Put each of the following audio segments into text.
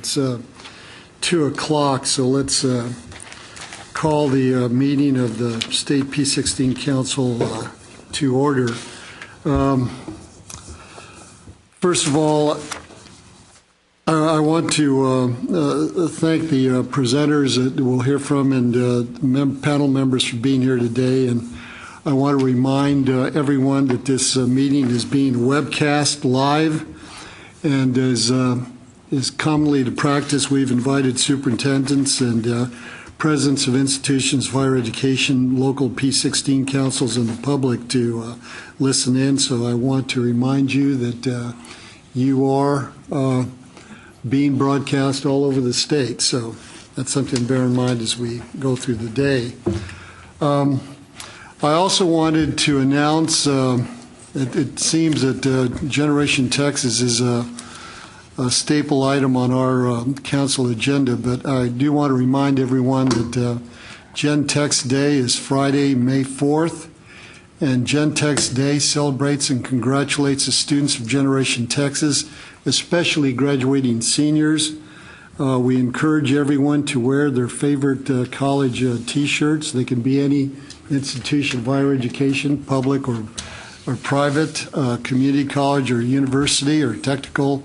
It's 2 o'clock, so let's call the meeting of the State P-16 Council to order. First of all, I want to thank the presenters that we'll hear from and panel members for being here today. And I want to remind everyone that this meeting is being webcast live, and as is commonly the practice, we've invited superintendents and presidents of institutions of higher education, local P-16 councils, and the public to listen in. So I want to remind you that you are being broadcast all over the state. So that's something to bear in mind as we go through the day. I also wanted to announce, it seems that Generation Texas is a staple item on our council agenda, but I do want to remind everyone that Gen Tex Day is Friday, May 4th, and Gen Tex Day celebrates and congratulates the students of Generation Texas, especially graduating seniors. We encourage everyone to wear their favorite college T-shirts. They can be any institution of higher education, public or private, community college or university or technical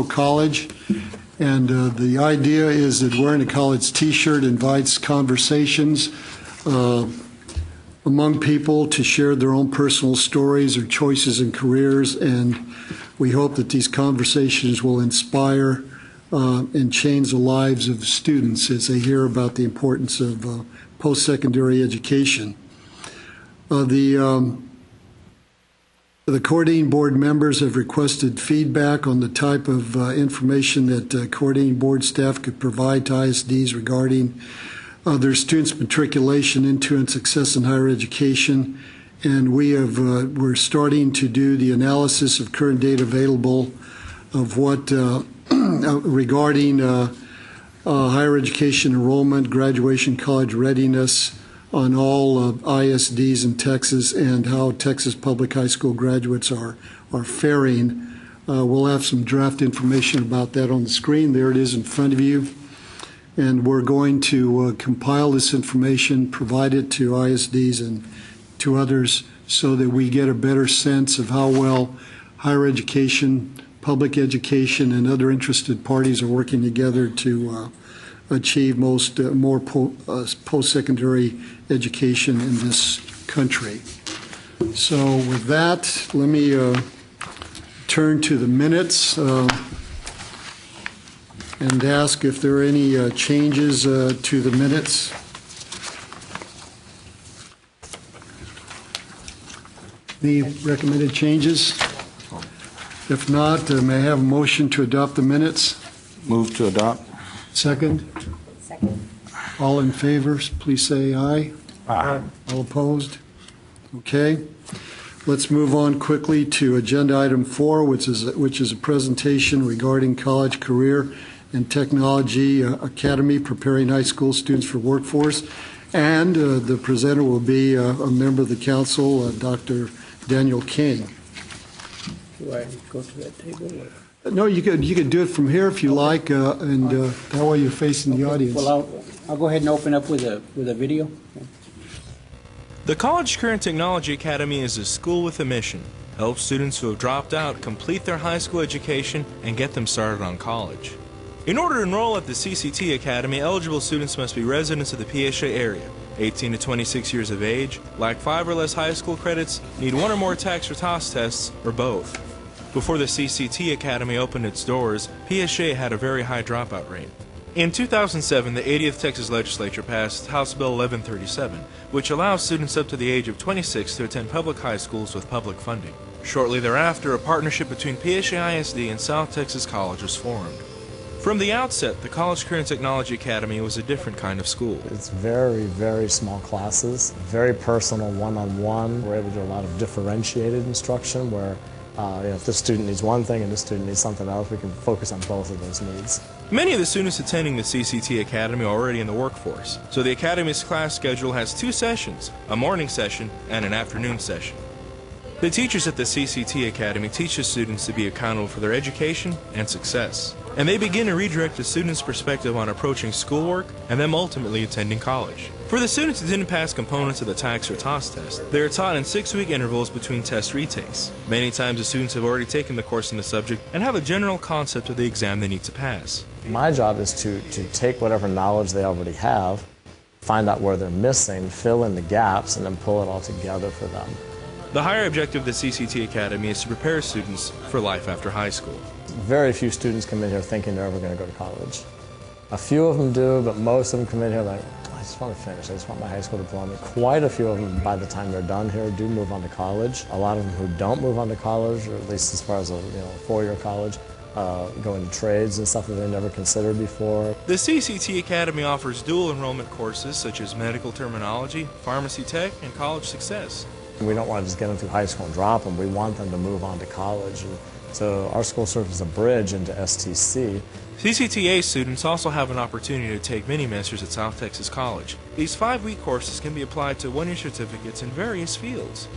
college. And the idea is that wearing a college T-shirt invites conversations among people to share their own personal stories or choices in careers, and we hope that these conversations will inspire and change the lives of students as they hear about the importance of post-secondary education. The coordinating board members have requested feedback on the type of information that coordinating board staff could provide to ISDs regarding their students' matriculation into and success in higher education. And we're starting to do the analysis of current data available of what regarding higher education enrollment, graduation, college readiness on all ISDs in Texas, and how Texas public high school graduates are faring. We'll have some draft information about that on the screen. There it is in front of you. And we're going to compile this information, provide it to ISDs and to others so that we get a better sense of how well higher education, public education, and other interested parties are working together to achieve more post-secondary education in this country. So with that, let me turn to the minutes and ask if there are any changes to the minutes. Any recommended changes? If not, may I have a motion to adopt the minutes? Move to adopt. Second? Second. All in favor, please say aye. Aye. All opposed? Okay. Let's move on quickly to agenda item 4, which is a presentation regarding college, career, and technology academy preparing high school students for workforce. And the presenter will be a member of the council, Dr. Daniel King. Do I go to that table? Or? No, you could do it from here if you like, and that way you're facing the audience. Well, I'll go ahead and open up with a video. The College Career and Technology Academy is a school with a mission. Help students who have dropped out complete their high school education and get them started on college. In order to enroll at the CCT Academy, eligible students must be residents of the PSA area, 18 to 26 years of age, lack 5 or less high school credits, need 1 or more tax or TOS tests, or both. Before the CCT Academy opened its doors, PSA had a very high dropout rate. In 2007, the 80th Texas Legislature passed House Bill 1137, which allows students up to the age of 26 to attend public high schools with public funding. Shortly thereafter, a partnership between PSA ISD and South Texas College was formed. From the outset, the College Career and Technology Academy was a different kind of school. It's very, very small classes, very personal, one-on-one. We're able to do a lot of differentiated instruction where if this student needs one thing and this student needs something else, we can focus on both of those needs. Many of the students attending the CCT Academy are already in the workforce, so the Academy's class schedule has 2 sessions, a morning session and an afternoon session. The teachers at the CCT Academy teach the students to be accountable for their education and success. And they begin to redirect the students' perspective on approaching schoolwork and them ultimately attending college. For the students who didn't pass components of the TAKS or TOS test, they are taught in 6-week intervals between test retakes. Many times the students have already taken the course in the subject and have a general concept of the exam they need to pass. My job is to take whatever knowledge they already have, find out where they're missing, fill in the gaps, and then pull it all together for them. The higher objective of the CCT Academy is to prepare students for life after high school. Very few students come in here thinking they're ever going to go to college. A few of them do, but most of them come in here like, I just want to finish, I just want my high school diploma. Quite a few of them, by the time they're done here, do move on to college. A lot of them who don't move on to college, or at least as far as a four-year college, go into trades and stuff that they never considered before. The CCT Academy offers dual enrollment courses such as medical terminology, pharmacy tech, and college success. We don't want to just get them through high school and drop them. We want them to move on to college. And so our school serves as a bridge into STC. CCTA students also have an opportunity to take mini-masters at South Texas College. These 5-week courses can be applied to one-year certificates in various fields.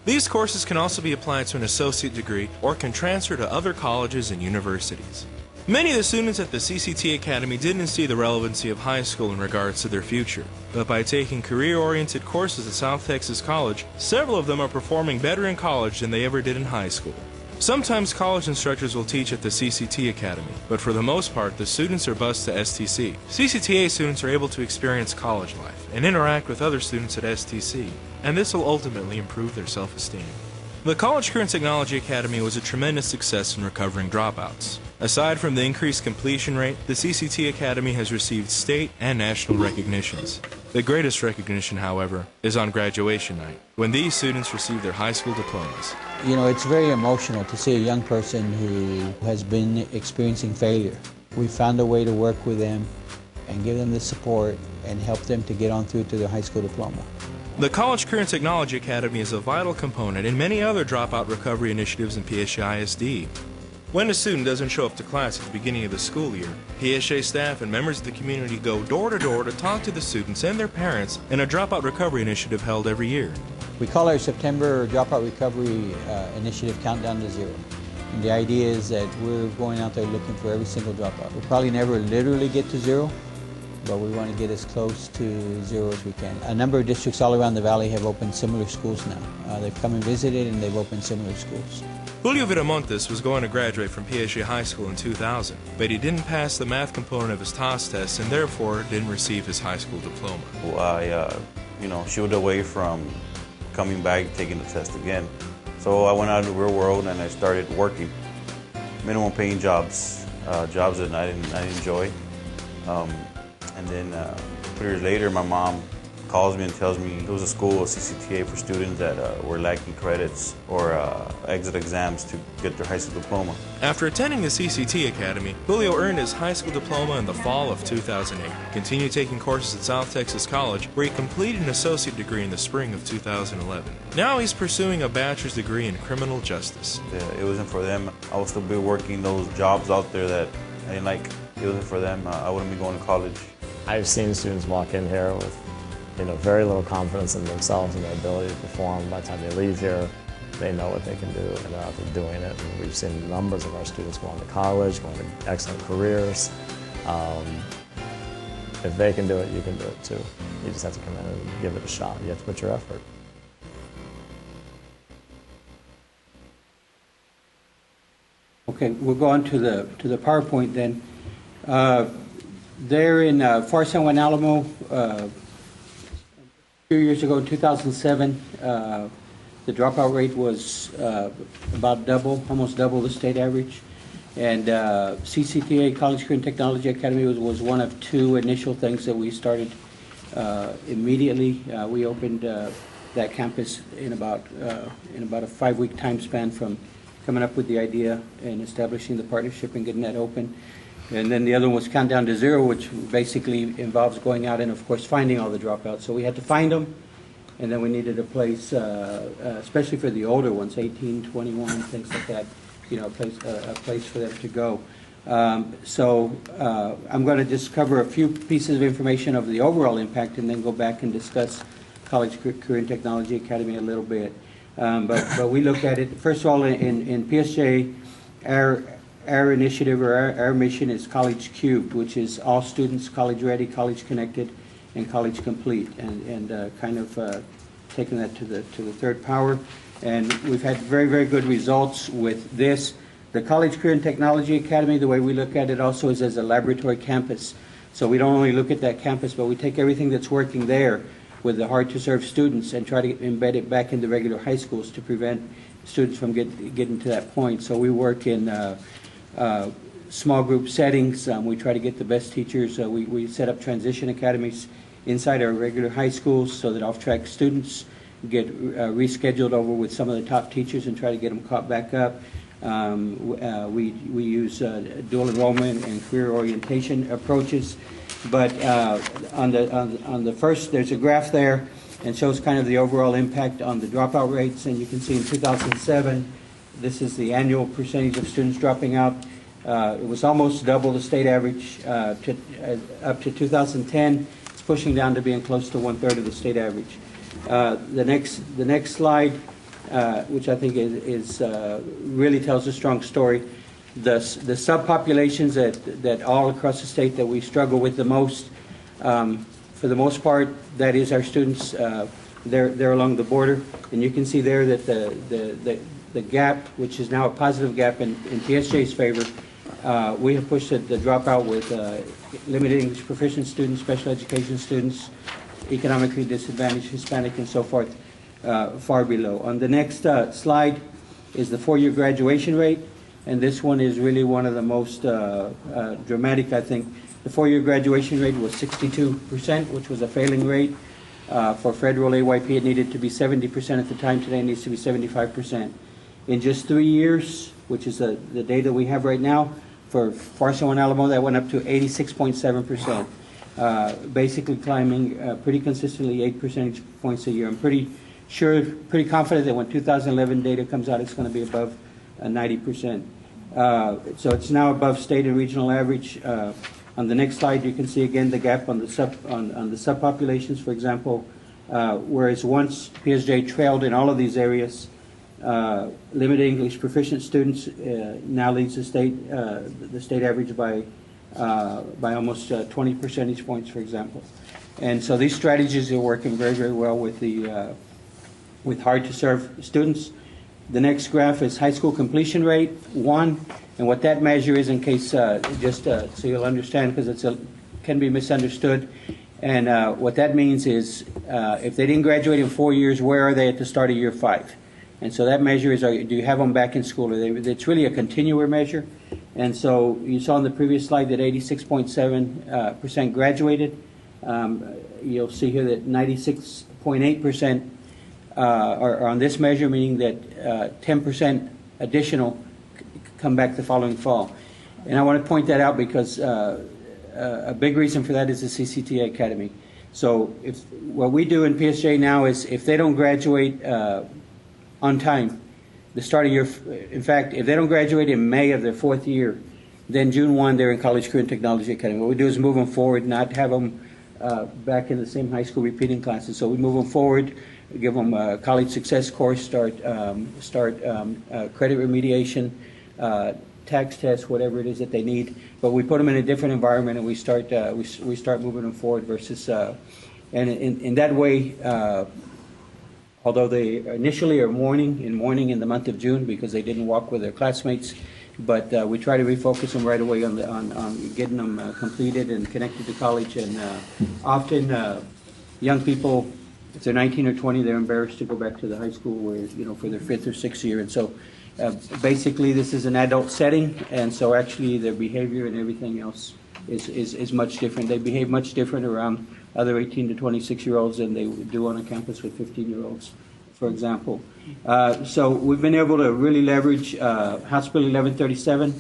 These courses can also be applied to an associate degree or can transfer to other colleges and universities. Many of the students at the CCT Academy didn't see the relevancy of high school in regards to their future, but by taking career-oriented courses at South Texas College, several of them are performing better in college than they ever did in high school. Sometimes college instructors will teach at the CCT Academy, but for the most part, the students are bused to STC. CCTA students are able to experience college life and interact with other students at STC, and this will ultimately improve their self-esteem. The College Career and Technology Academy was a tremendous success in recovering dropouts. Aside from the increased completion rate, the CCT Academy has received state and national recognitions. The greatest recognition, however, is on graduation night, when these students receive their high school diplomas. You know, it's very emotional to see a young person who has been experiencing failure. We found a way to work with them and give them the support and help them to get on through to their high school diploma. The College Career and Technology Academy is a vital component in many other dropout recovery initiatives in PSA ISD. When a student doesn't show up to class at the beginning of the school year, PSA staff and members of the community go door to door to talk to the students and their parents in a dropout recovery initiative held every year. We call our September Dropout Recovery Initiative Countdown to Zero. And the idea is that we're going out there looking for every single dropout. We'll probably never literally get to zero, but we want to get as close to zero as we can. A number of districts all around the valley have opened similar schools now. They've come and visited and they've opened similar schools. Julio Viramontes was going to graduate from PSA High School in 2000, but he didn't pass the math component of his TOS test and therefore didn't receive his high school diploma. Well, I, shied away from coming back, taking the test again. So I went out in the real world and I started working. Minimum paying jobs, jobs that I didn't enjoy. And then 3 years later, my mom calls me and tells me there was a school, a CCTA, for students that were lacking credits or exit exams to get their high school diploma. After attending the CCT Academy, Julio earned his high school diploma in the fall of 2008, continued taking courses at South Texas College, where he completed an associate degree in the spring of 2011. Now he's pursuing a bachelor's degree in criminal justice. It wasn't for them. I would still be working those jobs out there that I didn't like. It wasn't for them. I wouldn't be going to college. I've seen students walk in here with very little confidence in themselves and their ability to perform. By the time they leave here, they know what they can do and they're out there doing it. And we've seen numbers of our students go on to college, going to excellent careers. If they can do it, you can do it too. You just have to come in and give it a shot. You have to put your effort. Okay, we'll go on to the PowerPoint then. There in Far San Juan Alamo, a few years ago, in 2007, the dropout rate was about double, almost double the state average. And CCTA, College Career and Technology Academy, was one of two initial things that we started immediately. We opened that campus in about a 5-week time span from coming up with the idea and establishing the partnership and getting that open. And then the other one was Countdown to Zero, which basically involves going out and, of course, finding all the dropouts. So we had to find them, and then we needed a place, especially for the older ones, 18, 21, things like that, a place for them to go. So I'm going to just cover a few pieces of information of the overall impact and then go back and discuss College Career and Technology Academy a little bit. But we look at it, first of all, in PSJ, our initiative or our mission is College Cubed, which is all students college ready, college connected, and college complete, and kind of taking that to the third power. And we've had very, very good results with this. The College Career and Technology Academy, the way we look at it also is as a laboratory campus. So we don't only look at that campus, but we take everything that's working there with the hard-to-serve students and try to embed it back into regular high schools to prevent students from getting to that point. So we work in small group settings. We try to get the best teachers. We set up transition academies inside our regular high schools so that off-track students get rescheduled over with some of the top teachers and try to get them caught back up. We use dual enrollment and career orientation approaches. But on the first, there's a graph there and shows kind of the overall impact on the dropout rates. And you can see in 2007, this is the annual percentage of students dropping out. It was almost double the state average up to 2010. It's pushing down to being close to 1/3 of the state average. The next slide, which I think is really tells a strong story. The subpopulations that all across the state that we struggle with the most, for the most part, that is our students. They're along the border, and you can see there that the gap, which is now a positive gap in PSJ's favor, we have pushed the dropout with limited English proficient students, special education students, economically disadvantaged, Hispanic, and so forth, far below. On the next slide is the 4-year graduation rate, and this one is really one of the most dramatic, I think. The 4-year graduation rate was 62%, which was a failing rate. For federal AYP, it needed to be 70% at the time. Today, it needs to be 75%. In just 3 years, which is the data we have right now, for Farso and Alamo, that went up to 86.7%. Basically climbing pretty consistently 8 percentage points a year. I'm pretty confident that when 2011 data comes out, it's going to be above 90%. So it's now above state and regional average. On the next slide, you can see again the gap on the subpopulations, for example, whereas once PSJ trailed in all of these areas, limited English proficient students now leads the state average by almost 20 percentage points, for example. And so these strategies are working very, very well with hard-to-serve students. The next graph is high school completion rate, 1, and what that measure is, in case so you'll understand, because it can be misunderstood. And what that means is if they didn't graduate in 4 years, where are they at the start of year 5? And so that measure is, do you have them back in school? It's really a continuer measure. And so you saw on the previous slide that 86.7% graduated. You'll see here that 96.8% are on this measure, meaning that 10% additional come back the following fall. And I want to point that out because a big reason for that is the CCTA Academy. So what we do in PSJ now is if they don't graduate on time, the start of year, in fact, if they don't graduate in May of their 4th year, then June 1, they're in College Career and Technology Academy. What we do is move them forward, not have them back in the same high school repeating classes. So we move them forward, give them a college success course, start credit remediation, tax tests, whatever it is that they need. But we put them in a different environment, and we start moving them forward versus, and in that way, although they initially are mourning in the month of June because they didn't walk with their classmates, but we try to refocus them right away on getting them completed and connected to college. And often young people, if they're 19 or 20, they're embarrassed to go back to the high school where, for their 5th or 6th year. And so basically this is an adult setting, and so actually their behavior and everything else is much different. They behave much different around other 18 to 26-year-olds than they do on a campus with 15-year-olds, for example. So we've been able to really leverage House Bill 1137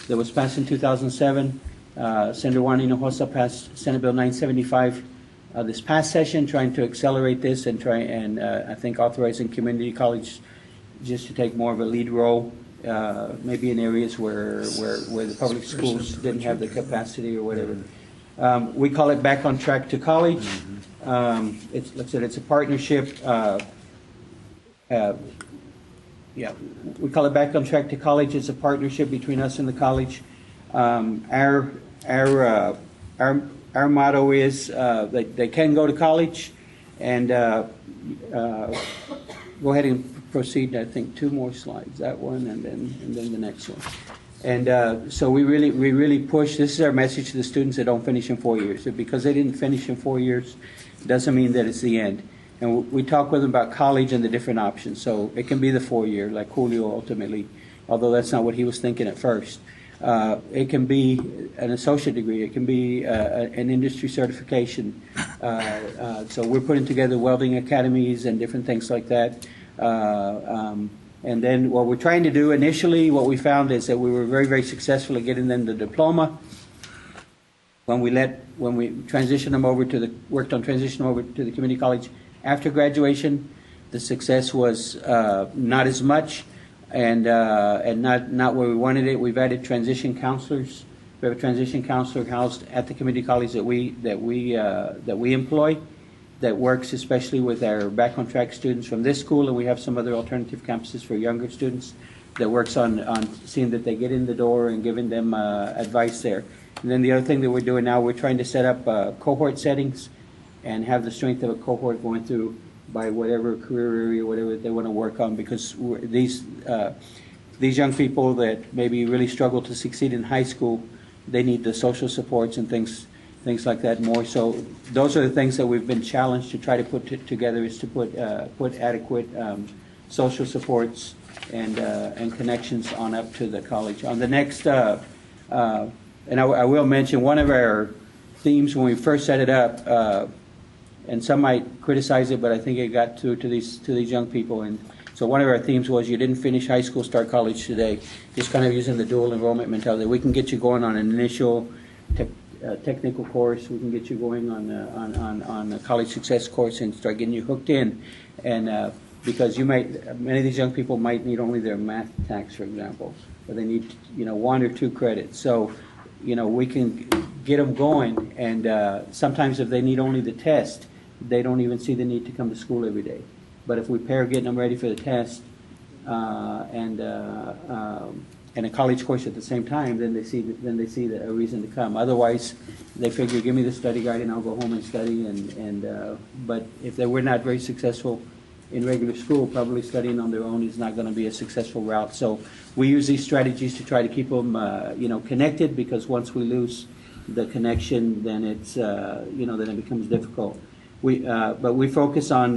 that was passed in 2007. Senator Juan Hinojosa passed Senate Bill 975 this past session, trying to accelerate this and I think authorizing community college just to take more of a lead role, maybe in areas where the public schools didn't have the capacity or whatever. We call it Back on Track to College. It's, like I said, it's a partnership. Yeah, we call it Back on Track to College. It's a partnership between us and the college. Our motto is that they can go to college, and go ahead and proceed. I think 2 more slides. That one, and then the next one. And so we really push. This is our message to the students that don't finish in 4 years. Because they didn't finish in 4 years, doesn't mean that it's the end. And we talk with them about college and the different options. So it can be the 4-year, like Julio ultimately, although that's not what he was thinking at first. It can be an associate degree. It can be an industry certification. So we're putting together welding academies and different things like that. And then what we're trying to do initially, what we found is that we were very, very successful at getting them the diploma. When we transitioned them over to worked on transitioning them over to the community college after graduation, the success was not as much, and not where we wanted it. We've added transition counselors. We have a transition counselor housed at the community college that we employ, that works especially with our Back on Track students from this school, and we have some other alternative campuses for younger students that works on seeing that they get in the door and giving them advice there. And then the other thing that we're doing now, we're trying to set up cohort settings and have the strength of a cohort going through by whatever career area, whatever they want to work on, because these young people that maybe really struggle to succeed in high school, they need the social supports and things like that more. So those are the things that we've been challenged to try to put together, is to put adequate social supports and connections on up to the college. On the next, and I will mention one of our themes when we first set it up, and some might criticize it, but I think it got to these young people. And so one of our themes was, you didn't finish high school, start college today. Just kind of using the dual enrollment mentality. We can get you going on an initial technical course. We can get you going on a college success course and start getting you hooked in. And because many of these young people might need only their math tax, for example, or they need 1 or 2 credits. So we can get them going, and sometimes if they need only the test, they don't even see the need to come to school every day. But if we pair getting them ready for the test and a college course at the same time, then they see a reason to come. Otherwise, they figure, give me the study guide and I'll go home and study. But if they were not very successful in regular school, probably studying on their own is not going to be a successful route. So we use these strategies to try to keep them, connected, because once we lose the connection, then it's, then it becomes difficult. But we focus on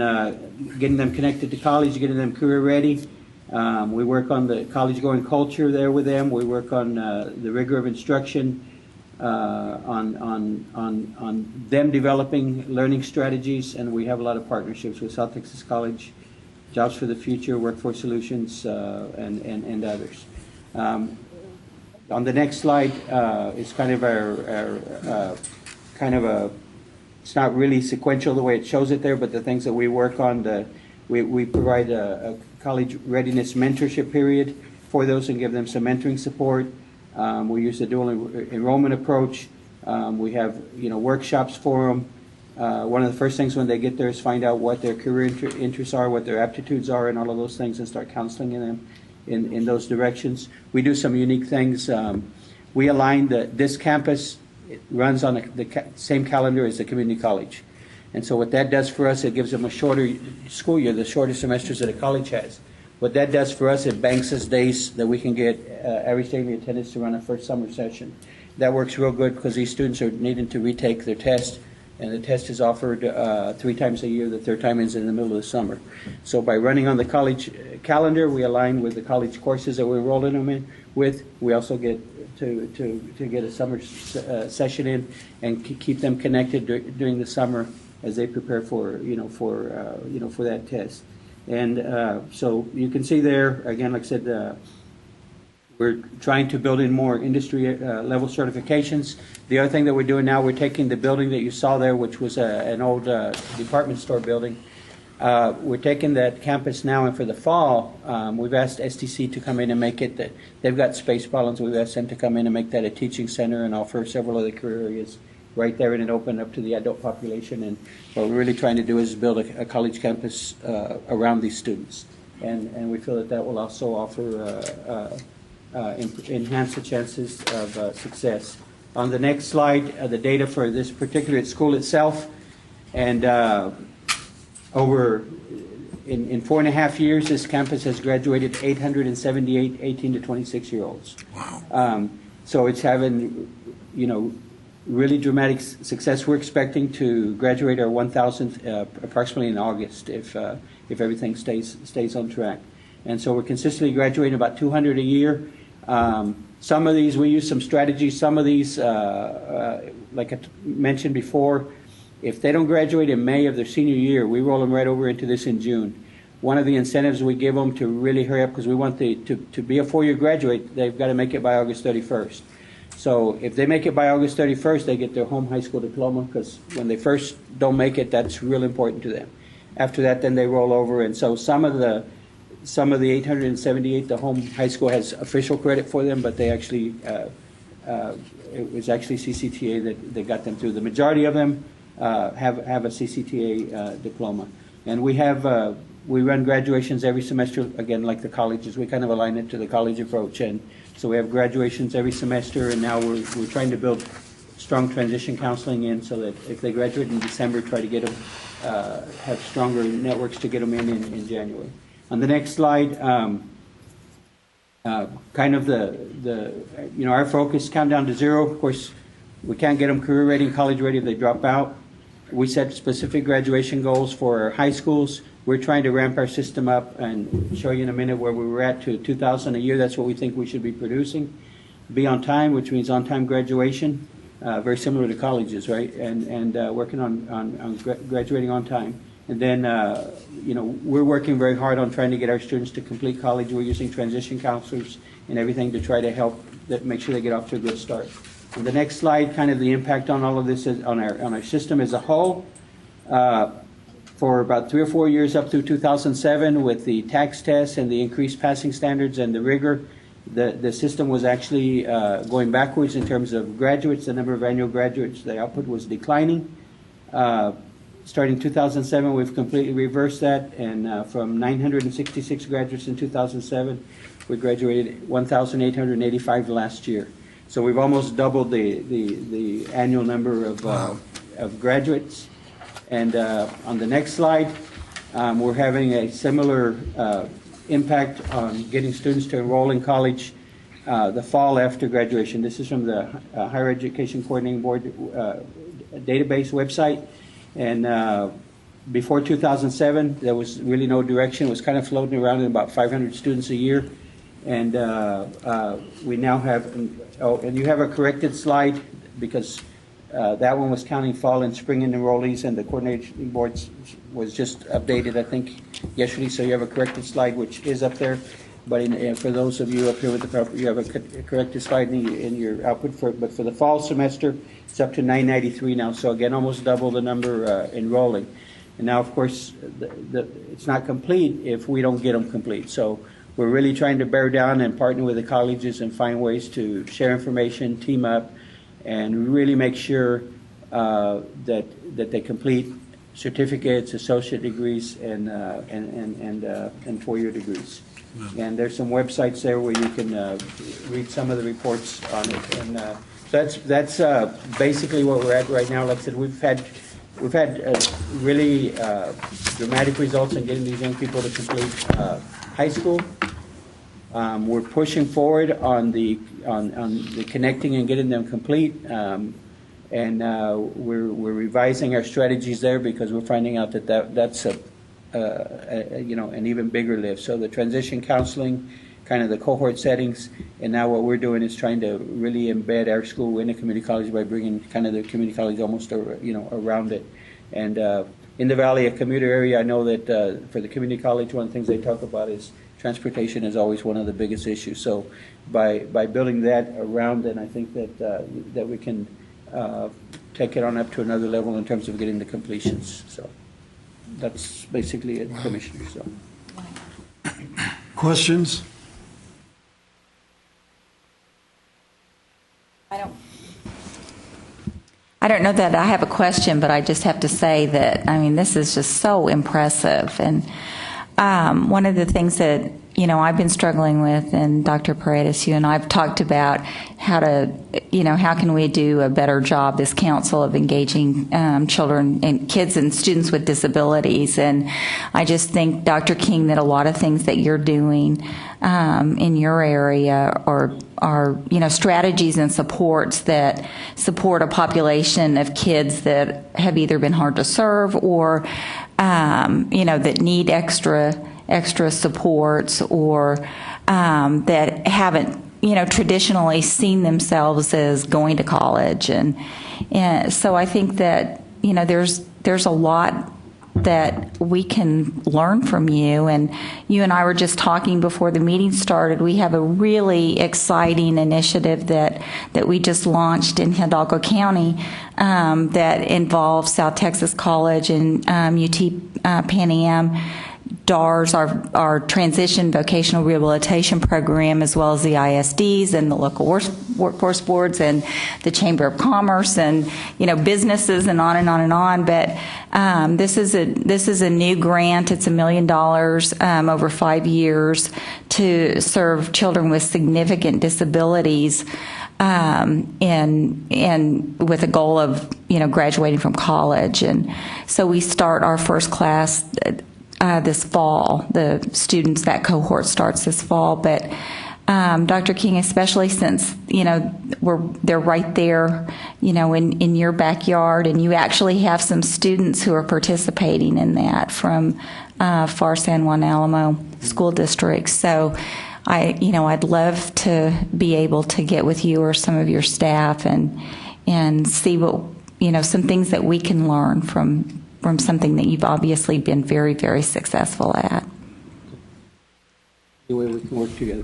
getting them connected to college, getting them career ready. We work on the college-going culture there with them. We work on the rigor of instruction, on them developing learning strategies, and we have a lot of partnerships with South Texas College, Jobs for the Future, Workforce Solutions, and others. On the next slide is kind of it's not really sequential the way it shows it there, but the things that we work on, we provide a college readiness mentorship period for those and give them some mentoring support. We use the dual enrollment approach. We have workshops for them. One of the first things when they get there is find out what their career interests are, what their aptitudes are, and all of those things, and start counseling them in those directions. We do some unique things. We align this campus. It runs on the same calendar as the community college. And so what that does for us, it gives them a shorter school year, the shorter semesters that a college has. What that does for us, it banks us days that we can get average daily attendance to run a first summer session. That works real good because these students are needing to retake their test, and the test is offered 3 times a year. The 3rd time is in the middle of the summer. So by running on the college calendar, we align with the college courses that we're enrolling them in with. We also get to get a summer session in and keep them connected during the summer as they prepare for that test. And so you can see there again, like I said, we're trying to build in more industry level certifications. The other thing that we're doing now, we're taking the building that you saw there, which was an old department store building. We're taking that campus now, and for the fall, we've asked STC to come in and make it they've got space problems. We've asked them to come in and make that a teaching center and offer several other career areas right there, and it opened up to the adult population. And what we're really trying to do is build a college campus around these students. And we feel that that will also offer, enhance the chances of success. On the next slide, the data for this particular school itself, and in 4.5 years, this campus has graduated 878 18 to 26-year-olds. Wow. So it's having, really dramatic success. We're expecting to graduate our 1,000th approximately in August if everything stays on track. And so we're consistently graduating about 200 a year. Some of these, we use some strategies. Some of these, like I mentioned before, if they don't graduate in May of their senior year, we roll them right over into this in June. One of the incentives we give them to really hurry up, because we want to be a 4-year graduate, they've got to make it by August 31st. So if they make it by August 31st, they get their home high school diploma, because when they first don't make it, that's real important to them. After that, then they roll over, and so some of the 878, the home high school has official credit for them, but they actually, it was actually CCTA that got them through. The majority of them have a CCTA diploma. And we run graduations every semester, again, like the colleges. We kind of align it to the college approach. And so we have graduations every semester, and now we're trying to build strong transition counseling in so that if they graduate in December, try to get them, have stronger networks to get them in January. On the next slide, kind of our focus, countdown to zero. Of course, we can't get them career ready and college ready if they drop out. We set specific graduation goals for our high schools. We're trying to ramp our system up and show you in a minute where we were at to 2,000 a year. That's what we think we should be producing. Be on time, which means on-time graduation, very similar to colleges, right? And working on graduating on time. And then, we're working very hard on trying to get our students to complete college. We're using transition counselors and everything to try to help make sure they get off to a good start. On the next slide, kind of the impact on all of this is on our system as a whole. For about 3 or 4 years up through 2007, with the tax tests and the increased passing standards and the rigor, the system was actually going backwards in terms of graduates. The number of annual graduates, the output was declining. Starting 2007, we've completely reversed that, and from 966 graduates in 2007, we graduated 1,885 last year. So we've almost doubled the annual number of graduates. And on the next slide, we're having a similar impact on getting students to enroll in college the fall after graduation. This is from the Higher Education Coordinating Board database website. And before 2007, there was really no direction. It was kind of floating around at about 500 students a year. And we now have, and you have a corrected slide, because that one was counting fall and spring enrollees, and the coordinating boards was just updated, I think, yesterday. So you have a corrected slide, which is up there. But for those of you up here with the PowerPoint, you have a corrected slide in your output. But for the fall semester, it's up to 993 now. So again, almost double the number enrolling. And now, of course, it's not complete if we don't get them complete. So we're really trying to bear down and partner with the colleges and find ways to share information, team up, and really make sure that they complete certificates, associate degrees, and 4-year degrees. And there's some websites there where you can read some of the reports on it. And that's basically what we're at right now. Like I said, we've had really dramatic results in getting these young people to complete high school. We're pushing forward on the connecting and getting them complete, and we're revising our strategies there, because we're finding out that's an even bigger lift. So the transition counseling, kind of the cohort settings, and now what we're doing is trying to really embed our school in a community college by bringing kind of the community college almost around it. And in the Valley, a commuter area, I know that for the community college, one of the things they talk about is transportation is always one of the biggest issues. So by building that around, then I think that we can take it on up to another level in terms of getting the completions. So that's basically it, Commissioner. So questions? I don't know that I have a question, but I just have to say that, I mean, this is just so impressive. And one of the things that, you know, I've been struggling with, and Dr. Paredes, you and I have talked about how to, you know, how can we do a better job, this council, of engaging children and kids and students with disabilities. And I just think, Dr. King, that a lot of things that you're doing in your area are, you know, strategies and supports that support a population of kids that have either been hard to serve or, you know, that need extra supports, or that haven't, you know, traditionally seen themselves as going to college. And so I think that, you know, there's a lot that we can learn from you. And you and I were just talking before the meeting started. We have a really exciting initiative that we just launched in Hidalgo County that involves South Texas College and UT Pan Am, DARS, our Transition Vocational Rehabilitation Program, as well as the ISDs and the local workforce boards and the Chamber of Commerce and, you know, businesses and on and on and on. But this is a new grant. It's $1 million over 5 years to serve children with significant disabilities, and with a goal of, you know, graduating from college. And so we start our first class this fall. The students, that cohort starts this fall. But Dr. King, especially since, you know, they're right there, you know, in your backyard, and you actually have some students who are participating in that from Far San Juan Alamo school districts. So I'd love to be able to get with you or some of your staff and see what, you know, some things that we can learn from something that you've obviously been very, very successful at. The way we can work together.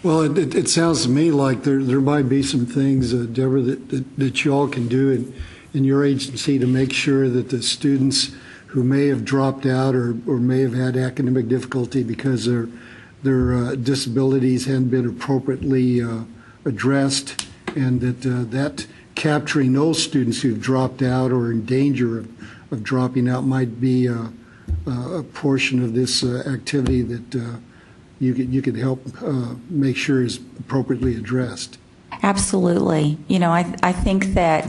Well, it sounds to me like there might be some things, Deborah, that you all can do in your agency to make sure that the students who may have dropped out or may have had academic difficulty because their disabilities hadn't been appropriately addressed, and that capturing those students who've dropped out or in danger of dropping out might be a portion of this activity that you could help make sure is appropriately addressed. Absolutely. You know, I think that,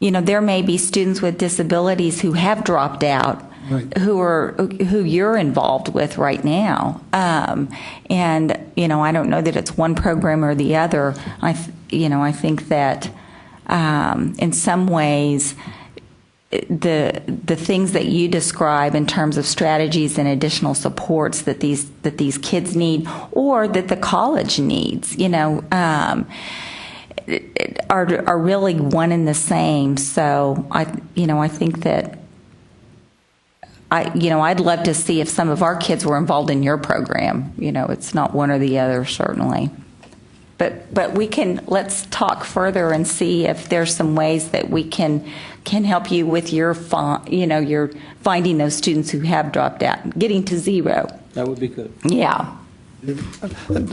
you know, there may be students with disabilities who have dropped out, right, who you're involved with right now. And, you know, I don't know that it's one program or the other. I think that in some ways, the things that you describe in terms of strategies and additional supports that these kids need, or that the college needs, you know, are really one and the same. So I think that I'd love to see if some of our kids were involved in your program. You know, it's not one or the other, certainly. But let's talk further and see if there's some ways that we can help you with your finding those students who have dropped out, getting to zero. That would be good. Yeah.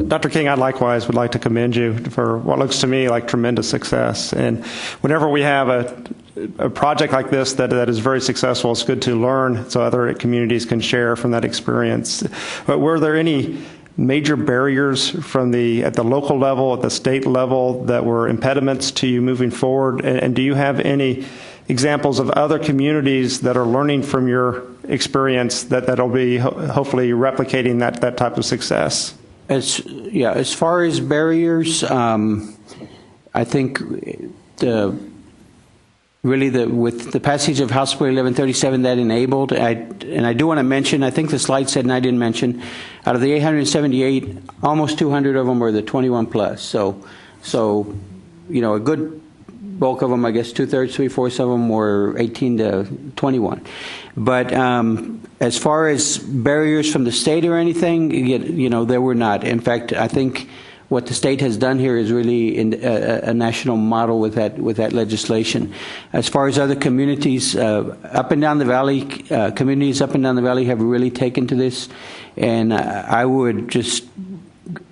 Dr. King, I likewise would like to commend you for what looks to me like tremendous success. And whenever we have a project like this that is very successful, it's good to learn so other communities can share from that experience. But were there any major barriers at the local level, at the state level, that were impediments to you moving forward? And do you have any examples of other communities that are learning from your experience that'll be hopefully replicating that type of success? As far as barriers, I think with the passage of House Bill 1137, that enabled, and I do want to mention, I think the slide said, and I didn't mention, out of the 878, almost 200 of them were the 21 plus. So you know, a good bulk of them, I guess 2/3, 3/4 of them were 18 to 21. But as far as barriers from the state or anything, you know, there were not. In fact, I think what the state has done here is really a national model with that legislation. As far as other communities up and down the valley, communities up and down the valley have really taken to this, and I would just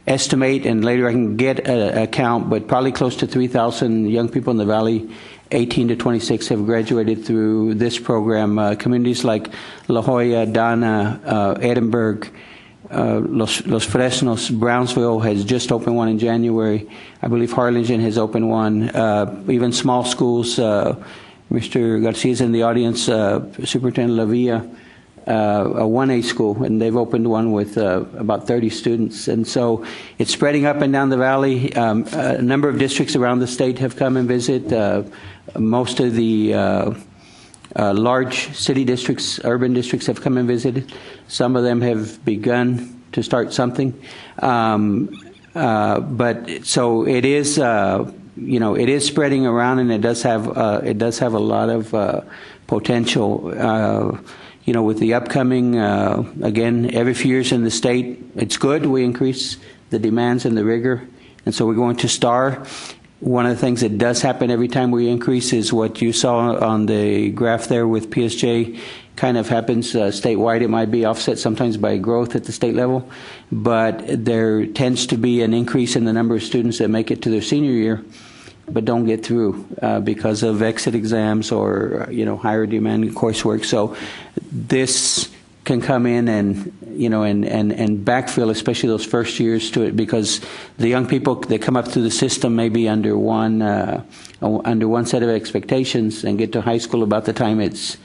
estimate, and later I can get a count, but probably close to 3,000 young people in the Valley, 18 to 26, have graduated through this program. Communities like La Jolla, Dana, Edinburgh, Los Fresnos, Brownsville has just opened one in January. I believe Harlingen has opened one. Even small schools, Mr. Garcia is in the audience, Superintendent Lavilla, a 1A school, and they've opened one with about 30 students. And so it's spreading up and down the valley. A number of districts around the state have come and visit. Most of the large city districts, urban districts have come and visited. Some of them have begun to start something. But so it is, it is spreading around, and it does have a lot of potential. With the upcoming, again, every few years in the state, it's good. We increase the demands and the rigor, and so we're going to STAR. One of the things that does happen every time we increase is what you saw on the graph there with PSJ. Kind of happens statewide. It might be offset sometimes by growth at the state level, but there tends to be an increase in the number of students that make it to their senior year but don't get through because of exit exams or higher demand coursework. So this can come in and and backfill, especially those first years to it, because the young people that come up through the system may be under one set of expectations and get to high school about the time it's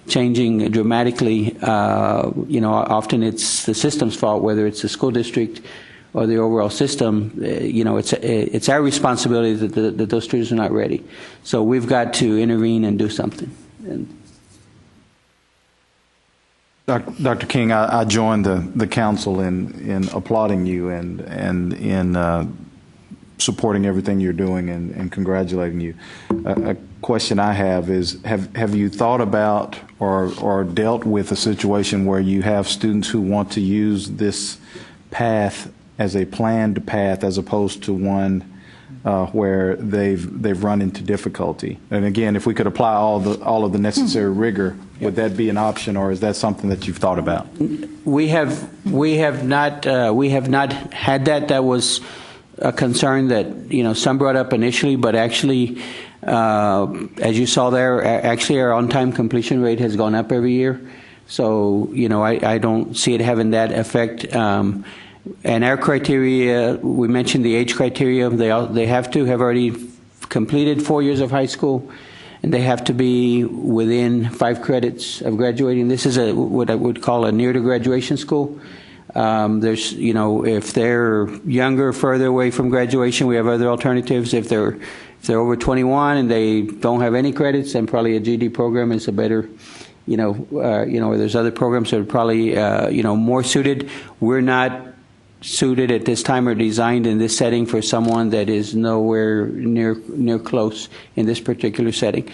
changing dramatically. Often it's the system's fault, whether it's the school district or the overall system. It's our responsibility that those students are not ready. So we've got to intervene and do something. Dr. King, I joined the council in applauding you and in supporting everything you're doing and congratulating you. A question I have is, have you thought about or dealt with a situation where you have students who want to use this path as a planned path as opposed to one where they've run into difficulty? And again, if we could apply all of the necessary rigor, would that be an option, or is that something that you've thought about? We have not had that. That was a concern that some brought up initially, but actually, as you saw there, actually our on-time completion rate has gone up every year. So I don't see it having that effect. And our criteria, we mentioned the age criteria. They have to have already completed 4 years of high school, and they have to be within 5 credits of graduating. This is what I would call a near to graduation school. There's, if they're younger, further away from graduation, we have other alternatives. If they're over 21 and they don't have any credits, then probably a GD program is a better. There's other programs that are probably more suited. We're not suited at this time or designed in this setting for someone that is nowhere near close in this particular setting.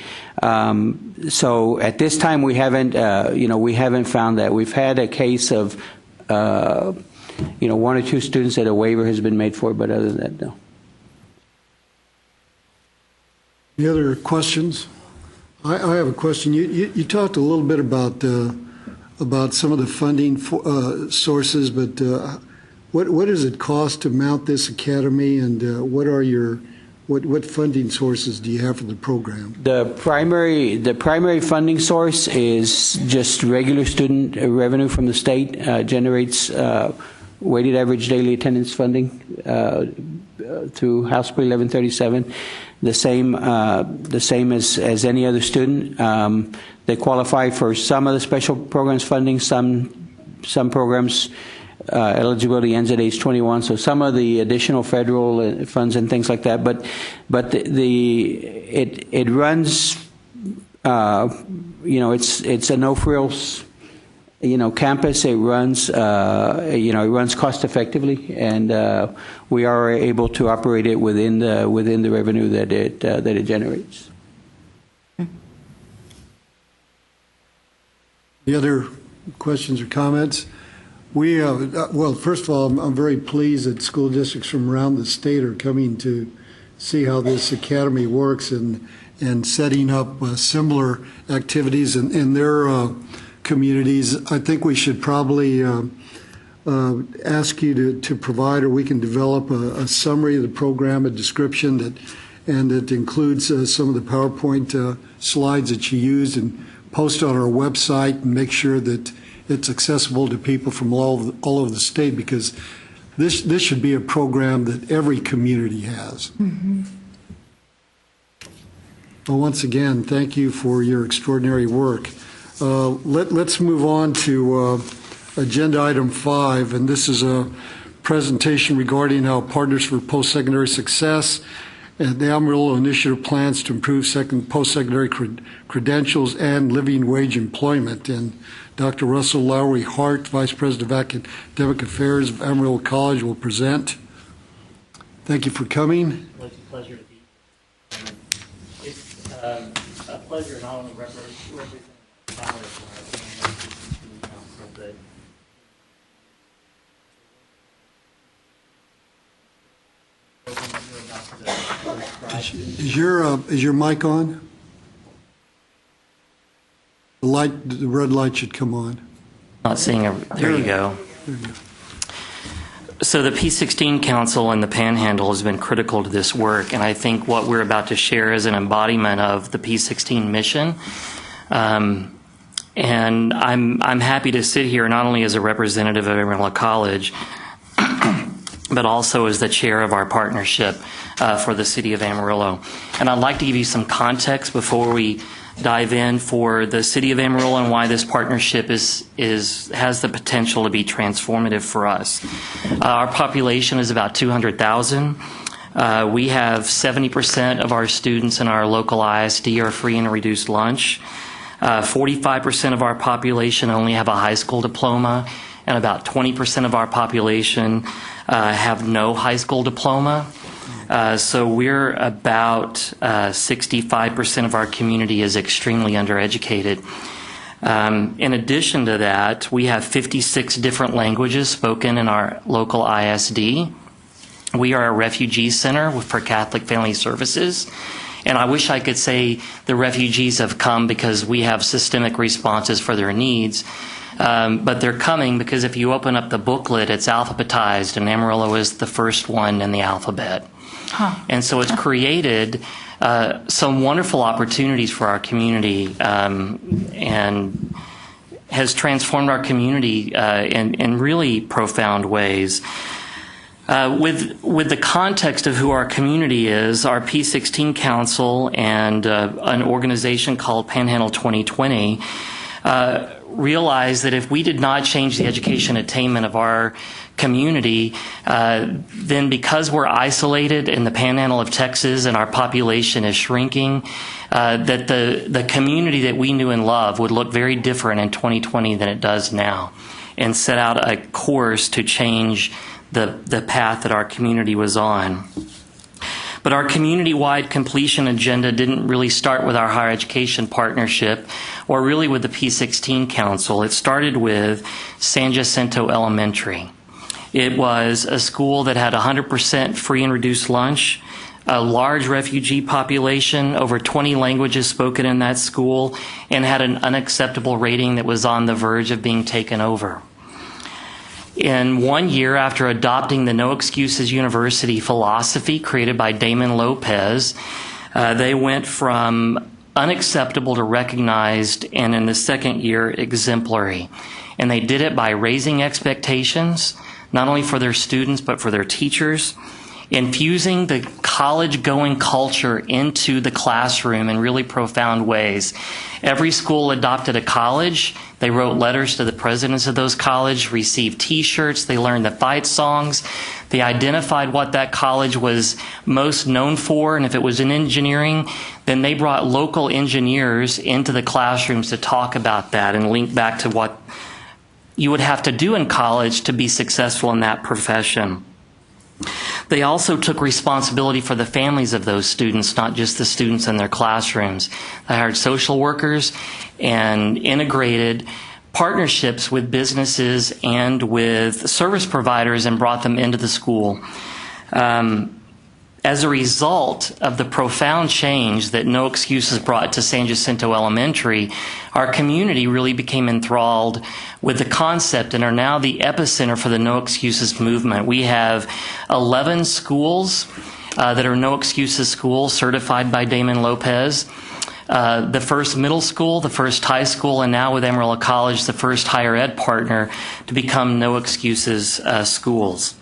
So at this time we haven't found that. We've had a case of 1 or 2 students that a waiver has been made for, but other than that, no. Any other questions? I have a question. You talked a little bit about some of the funding sources, but what does it cost to mount this academy, and what funding sources do you have for the program? The primary funding source is just regular student revenue from the state. Generates weighted average daily attendance funding through House Bill 1137. The same as any other student. They qualify for some of the special programs funding. Some programs eligibility ends at age 21. So some of the additional federal funds and things like that. But it runs. It's a no frills. Campus. It runs. It runs cost effectively, and we are able to operate it within the revenue that it generates. Any other questions or comments? Well, first of all, I'm very pleased that school districts from around the state are coming to see how this academy works and setting up similar activities in their communities. I think we should probably ask you to provide, or we can develop a summary of the program, a description that includes some of the PowerPoint slides that you used, and post on our website and make sure that it's accessible to people from all over the state, because this should be a program that every community has. Mm-hmm. Well, once again, thank you for your extraordinary work. Let's move on to agenda item 5, and this is a presentation regarding how Partners for Post-Secondary Success and the Amarillo Initiative plans to improve post-secondary credentials and living wage employment. And Dr. Russell Lowry Hart, Vice President of Academic Affairs of Amarillo College, will present. Thank you for coming. Well, it's a pleasure to be here. It's a pleasure not only representing the college, but Is your mic on? The red light should come on. Not seeing a. There you go. There you go. So the P-16 Council and the Panhandle has been critical to this work, and I think what we're about to share is an embodiment of the P-16 mission. And I'm happy to sit here not only as a representative of Amarillo College, but also as the chair of our partnership for the city of Amarillo. And I'd like to give you some context before we dive in for the city of Amarillo and why this partnership has the potential to be transformative for us. Our population is about 200,000. We have 70% of our students in our local ISD are free and reduced lunch. 45% of our population only have a high school diploma, and about 20% of our population have no high school diploma. So we're about 65% of our community is extremely undereducated. In addition to that, we have 56 different languages spoken in our local ISD. We are a refugee center for Catholic Family Services. And I wish I could say the refugees have come because we have systemic responses for their needs. But they're coming because if you open up the booklet, it's alphabetized, and Amarillo is the first one in the alphabet. Huh. And so it's created some wonderful opportunities for our community and has transformed our community in really profound ways. With the context of who our community is, our P-16 Council and an organization called Panhandle 2020 realized that if we did not change the education attainment of our community, then because we're isolated in the Panhandle of Texas and our population is shrinking, that the community that we knew and loved would look very different in 2020 than it does now, and set out a course to change the path that our community was on. But our community-wide completion agenda didn't really start with our higher education partnership or really with the P-16 Council. It started with San Jacinto Elementary. It was a school that had 100% free and reduced lunch, a large refugee population, over 20 languages spoken in that school, and had an unacceptable rating that was on the verge of being taken over. In 1 year after adopting the No Excuses University philosophy created by Damon Lopez, they went from unacceptable to recognized, and in the second year, exemplary. And they did it by raising expectations, not only for their students, but for their teachers, infusing the college-going culture into the classroom in really profound ways. Every school adopted a college. They wrote letters to the presidents of those colleges, received T-shirts. They learned the fight songs. They identified what that college was most known for, and if it was in engineering, then they brought local engineers into the classrooms to talk about that and link back to what you would have to do in college to be successful in that profession. They also took responsibility for the families of those students, not just the students in their classrooms. They hired social workers and integrated partnerships with businesses and with service providers and brought them into the school. As a result of the profound change that No Excuses brought to San Jacinto Elementary, our community really became enthralled with the concept and are now the epicenter for the No Excuses movement. We have 11 schools that are No Excuses schools certified by Damon Lopez. The first middle school, the first high school, and now with Amarillo College, the first higher ed partner to become No Excuses schools.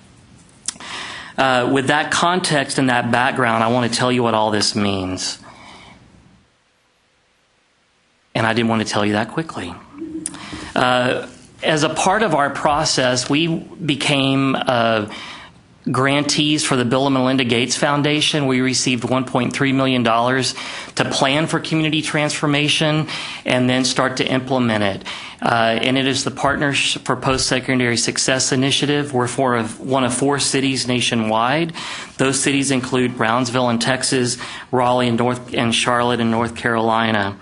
With that context and that background, I want to tell you what all this means. And I didn't want to tell you that quickly. As a part of our process, we became grantees for the Bill and Melinda Gates Foundation. We received $1.3 million to plan for community transformation and then start to implement it. And it is the Partners for Post-Secondary Success Initiative. We're one of 4 cities nationwide. Those cities include Brownsville in Texas, Raleigh and Charlotte in North Carolina.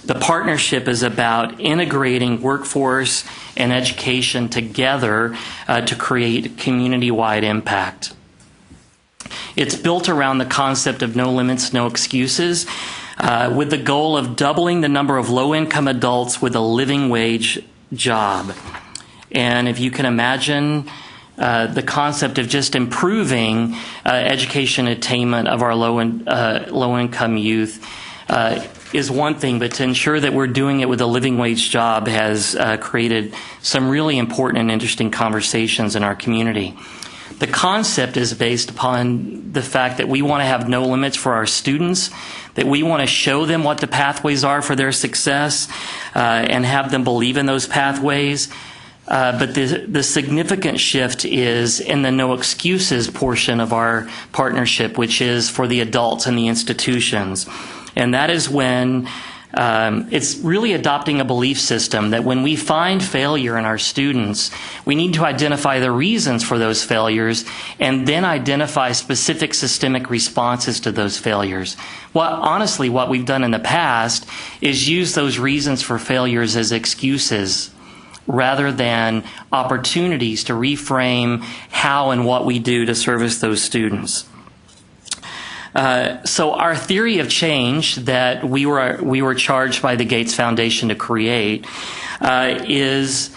The partnership is about integrating workforce and education together to create community-wide impact. It's built around the concept of no limits, no excuses, with the goal of doubling the number of low-income adults with a living wage job. And if you can imagine the concept of just improving education attainment of our low-income youth is one thing, but to ensure that we're doing it with a living wage job has created some really important and interesting conversations in our community. The concept is based upon the fact that we want to have no limits for our students, that we want to show them what the pathways are for their success and have them believe in those pathways. But the significant shift is in the no excuses portion of our partnership, which is for the adults and the institutions. And that is when it's really adopting a belief system that when we find failure in our students, we need to identify the reasons for those failures and then identify specific systemic responses to those failures. Honestly, what we've done in the past is use those reasons for failures as excuses rather than opportunities to reframe how and what we do to service those students. So our theory of change that we were charged by the Gates Foundation to create is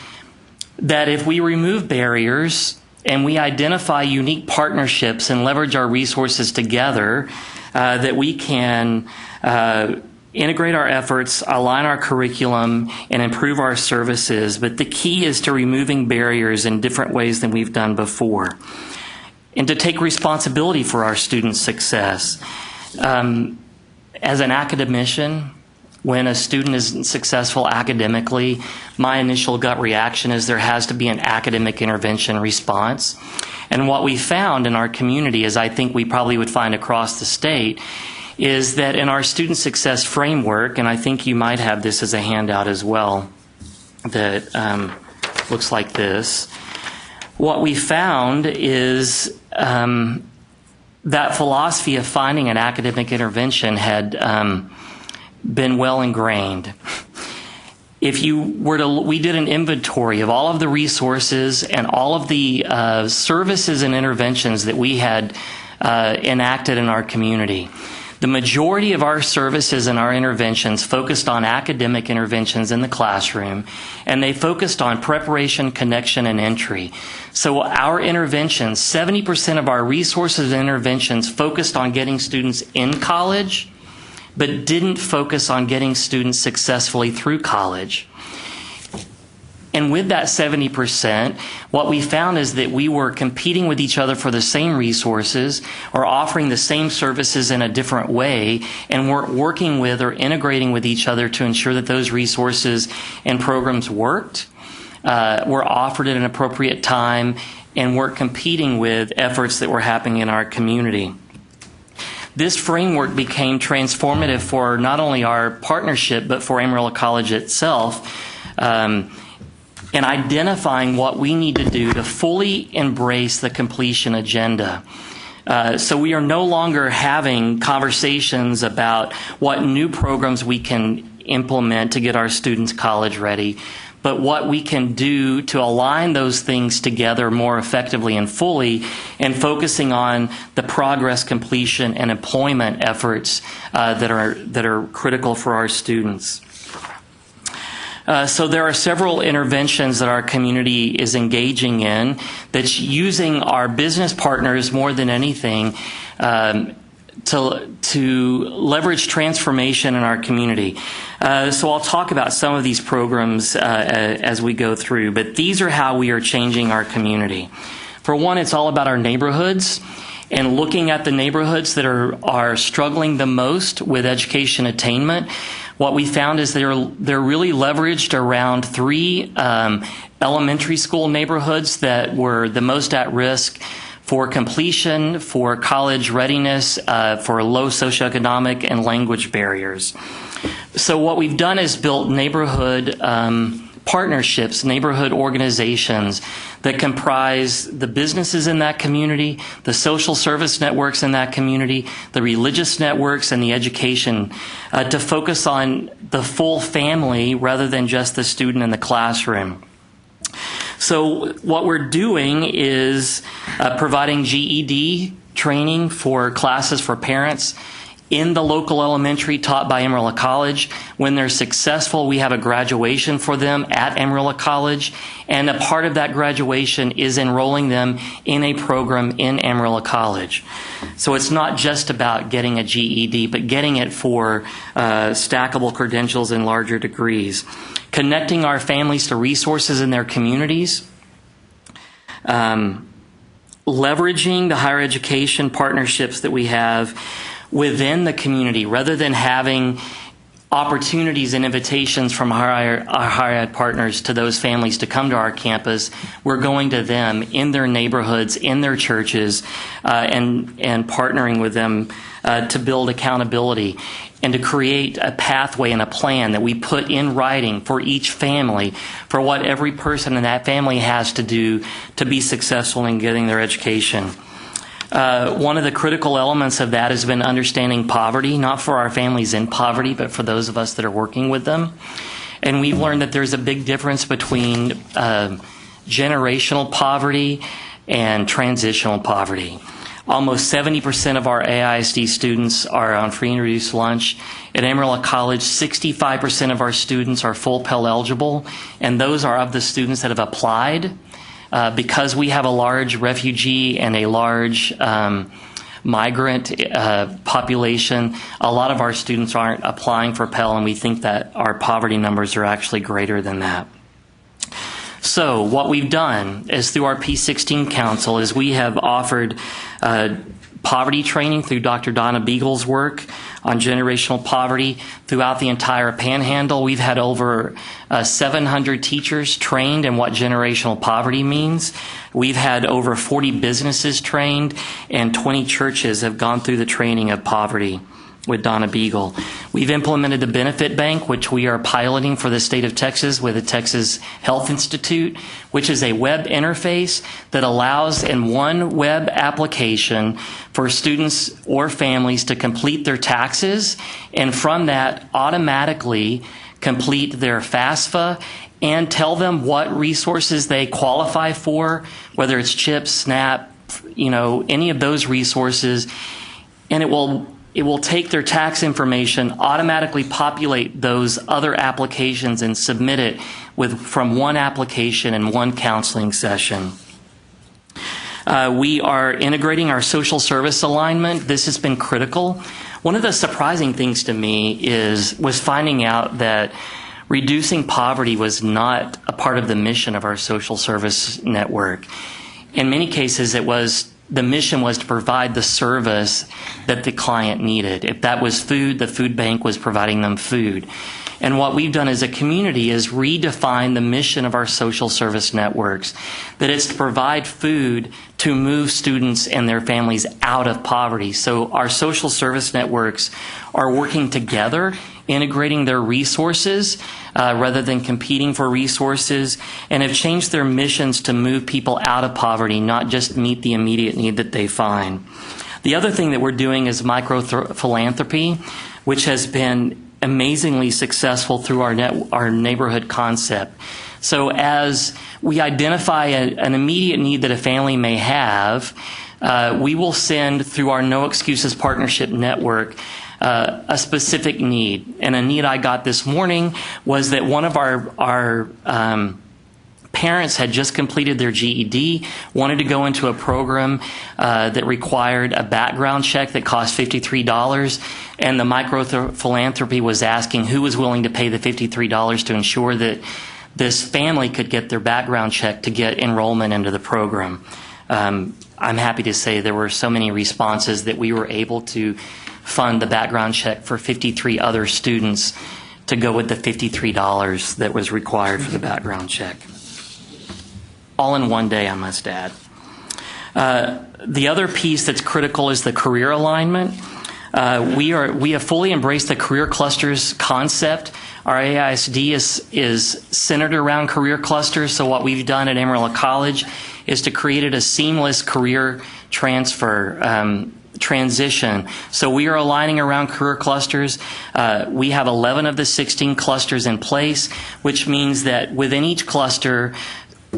that if we remove barriers and we identify unique partnerships and leverage our resources together, that we can integrate our efforts, align our curriculum, and improve our services. But the key is to removing barriers in different ways than we've done before, and to take responsibility for our students' success. As an academician, when a student isn't successful academically, my initial gut reaction is there has to be an academic intervention response. And what we found in our community, as I think we probably would find across the state, is that in our student success framework, and I think you might have this as a handout as well, that looks like this, what we found is that philosophy of finding an academic intervention had been well ingrained. If you were to, we did an inventory of all of the resources and all of the services and interventions that we had enacted in our community. The majority of our services and our interventions focused on academic interventions in the classroom, and they focused on preparation, connection, and entry. So our interventions, 70% of our resources and interventions focused on getting students in college, but didn't focus on getting students successfully through college. And with that 70%, what we found is that we were competing with each other for the same resources or offering the same services in a different way, and weren't working with or integrating with each other to ensure that those resources and programs worked, were offered at an appropriate time, and weren't competing with efforts that were happening in our community. This framework became transformative for not only our partnership, but for Amarillo College itself, and identifying what we need to do to fully embrace the completion agenda. So we are no longer having conversations about what new programs we can implement to get our students college ready, but what we can do to align those things together more effectively and fully, and focusing on the progress, completion, and employment efforts that are critical for our students. So there are several interventions that our community is engaging in that's using our business partners more than anything to leverage transformation in our community. So I'll talk about some of these programs as we go through, but these are how we are changing our community. For one, it's all about our neighborhoods and looking at the neighborhoods that are struggling the most with education attainment. What we found is they're really leveraged around 3 elementary school neighborhoods that were the most at risk for completion, for college readiness, for low socioeconomic and language barriers. So what we've done is built neighborhood partnerships, neighborhood organizations that comprise the businesses in that community, the social service networks in that community, the religious networks, and the education to focus on the full family rather than just the student in the classroom. So what we're doing is providing GED training for classes for parents in the local elementary taught by Amarillo College. When they're successful, we have a graduation for them at Amarillo College, and a part of that graduation is enrolling them in a program in Amarillo College. So it's not just about getting a GED, but getting it for stackable credentials and larger degrees. Connecting our families to resources in their communities. Leveraging the higher education partnerships that we have within the community, rather than having opportunities and invitations from our higher ed partners to those families to come to our campus. We're going to them in their neighborhoods, in their churches, and partnering with them to build accountability and to create a pathway and a plan that we put in writing for each family for what every person in that family has to do to be successful in getting their education. One of the critical elements of that has been understanding poverty, not for our families in poverty, but for those of us that are working with them. And we've learned that there's a big difference between generational poverty and transitional poverty. Almost 70% of our AISD students are on free and reduced lunch. At Amarillo College, 65% of our students are full Pell eligible, and those are of the students that have applied. Because we have a large refugee and a large migrant population, a lot of our students aren't applying for Pell, and we think that our poverty numbers are actually greater than that. So what we've done is through our P-16 Council is we have offered poverty training through Dr. Donna Beagle's work on generational poverty throughout the entire Panhandle. We've had over 700 teachers trained in what generational poverty means. We've had over 40 businesses trained, and 20 churches have gone through the training of poverty with Donna Beagle. We've implemented the Benefit Bank, which we are piloting for the state of Texas with the Texas Health Institute, which is a web interface that allows in one web application for students or families to complete their taxes, and from that automatically complete their FAFSA and tell them what resources they qualify for, whether it's CHIP, SNAP, any of those resources, and it will take their tax information, automatically populate those other applications, and submit it from one application and one counseling session. We are integrating our social service alignment. This has been critical. One of the surprising things to me was finding out that reducing poverty was not a part of the mission of our social service network. In many cases, the mission was to provide the service that the client needed. If that was food, the food bank was providing them food. And what we've done as a community is redefine the mission of our social service networks, that it's to provide food to move students and their families out of poverty. So our social service networks are working together, integrating their resources rather than competing for resources, and have changed their missions to move people out of poverty, not just meet the immediate need that they find. The other thing that we're doing is micro-philanthropy, which has been amazingly successful through our neighborhood concept. So as we identify an immediate need that a family may have, we will send through our No Excuses Partnership Network a specific need. And a need I got this morning was that one of our parents had just completed their GED, wanted to go into a program that required a background check that cost $53, and the microphilanthropy was asking who was willing to pay the $53 to ensure that this family could get their background check to get enrollment into the program. I'm happy to say there were so many responses that we were able to fund the background check for 53 other students to go with the $53 that was required for the background check. All in one day, I must add. The other piece that's critical is the career alignment. We have fully embraced the career clusters concept. Our AISD is centered around career clusters, so what we've done at Amarillo College is to create a seamless career transition. So we are aligning around career clusters. We have 11 of the 16 clusters in place, which means that within each cluster,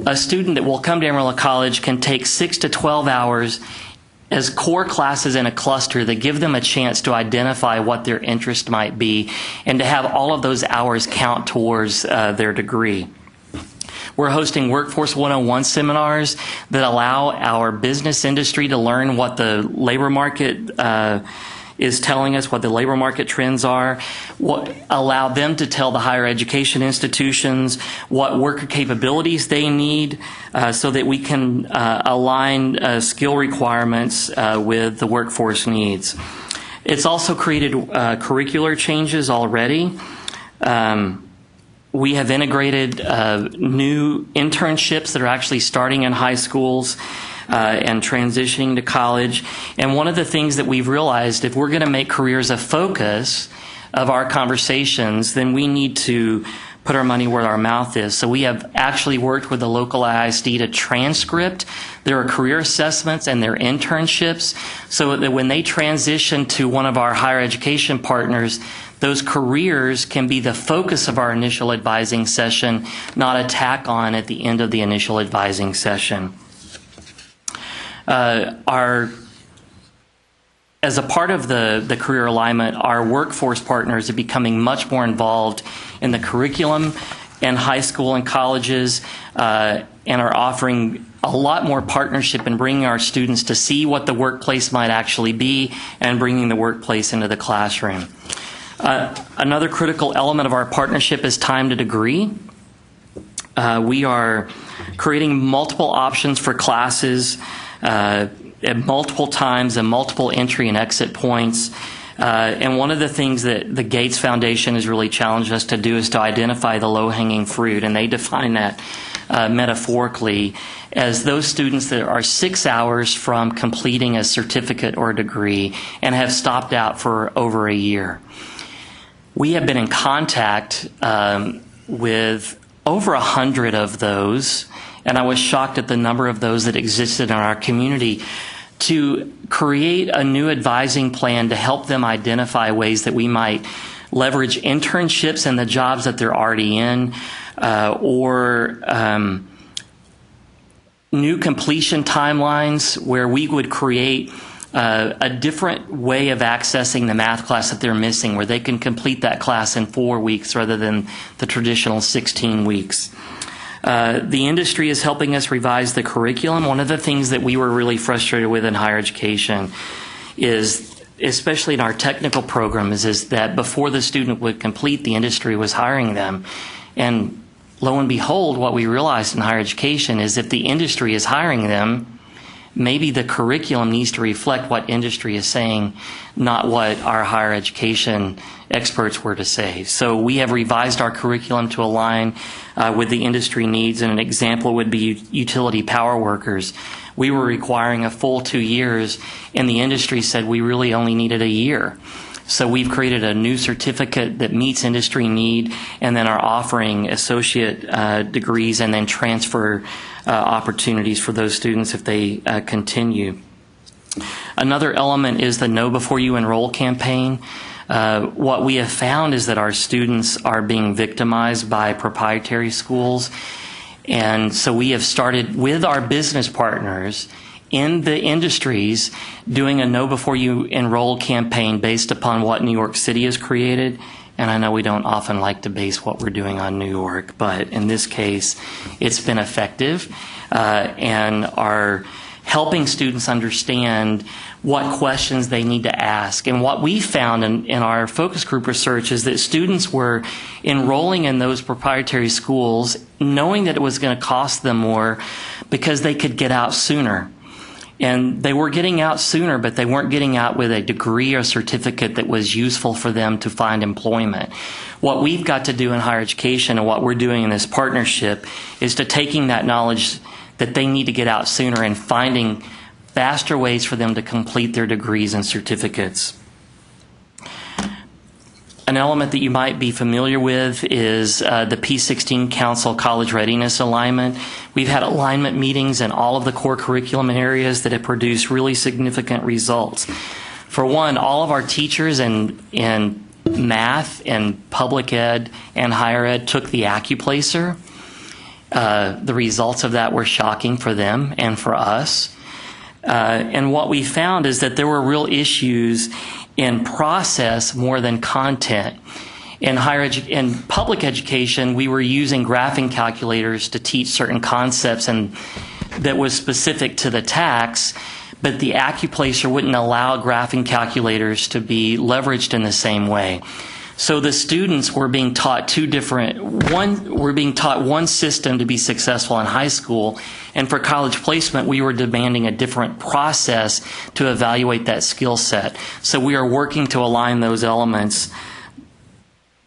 a student that will come to Amarillo College can take 6 to 12 hours as core classes in a cluster that give them a chance to identify what their interest might be and to have all of those hours count towards their degree. We're hosting Workforce 101 seminars that allow our business industry to learn what the labor market is telling us, what the labor market trends are, allow them to tell the higher education institutions what worker capabilities they need so that we can align skill requirements with the workforce needs. It's also created curricular changes already. We have integrated new internships that are actually starting in high schools and transitioning to college. And one of the things that we've realized, if we're going to make careers a focus of our conversations, then we need to put our money where our mouth is. So we have actually worked with the local ISD to transcript their career assessments and their internships so that when they transition to one of our higher education partners, those careers can be the focus of our initial advising session, not a tack on at the end of the initial advising session. As a part of the career alignment, our workforce partners are becoming much more involved in the curriculum in high school and colleges and are offering a lot more partnership in bringing our students to see what the workplace might actually be and bringing the workplace into the classroom. Another critical element of our partnership is time to degree. We are creating multiple options for classes at multiple times and multiple entry and exit points. And one of the things that the Gates Foundation has really challenged us to do is to identify the low-hanging fruit, and they define that metaphorically as those students that are 6 hours from completing a certificate or a degree and have stopped out for over a year. We have been in contact with over 100 of those, and I was shocked at the number of those that existed in our community, to create a new advising plan to help them identify ways that we might leverage internships in the jobs that they're already in, or new completion timelines where we would create a different way of accessing the math class that they're missing, where they can complete that class in 4 weeks rather than the traditional 16 weeks. The industry is helping us revise the curriculum. One of the things that we were really frustrated with in higher education is, especially in our technical programs, is that before the student would complete, the industry was hiring them. And lo and behold, what we realized in higher education is if the industry is hiring them, maybe the curriculum needs to reflect what industry is saying, not what our higher education experts were to say. So we have revised our curriculum to align with the industry needs, and an example would be utility power workers. We were requiring a full 2 years, and the industry said we really only needed a year. So we've created a new certificate that meets industry need, and then are offering associate degrees and then transfer opportunities for those students if they continue. Another element is the Know Before You Enroll campaign. What we have found is that our students are being victimized by proprietary schools. And so we have started with our business partners in the industries doing a Know Before You Enroll campaign based upon what New York City has created. And I know we don't often like to base what we're doing on New York, but in this case, it's been effective and are helping students understand what questions they need to ask. And what we found in our focus group research is that students were enrolling in those proprietary schools knowing that it was going to cost them more because they could get out sooner. And they were getting out sooner, but they weren't getting out with a degree or certificate that was useful for them to find employment. What we've got to do in higher education and what we're doing in this partnership is to taking that knowledge that they need to get out sooner and finding faster ways for them to complete their degrees and certificates. An element that you might be familiar with is the P-16 Council College Readiness Alignment. We've had alignment meetings in all of the core curriculum areas that have produced really significant results. For one, all of our teachers in math and public ed and higher ed took the AccuPlacer. The results of that were shocking for them and for us. And what we found is that there were real issues in process more than content. In public education, we were using graphing calculators to teach certain concepts and that was specific to the tax, but the AccuPlacer wouldn't allow graphing calculators to be leveraged in the same way. So the students were being taught one system to be successful in high school, and for college placement, we were demanding a different process to evaluate that skill set. So we are working to align those elements.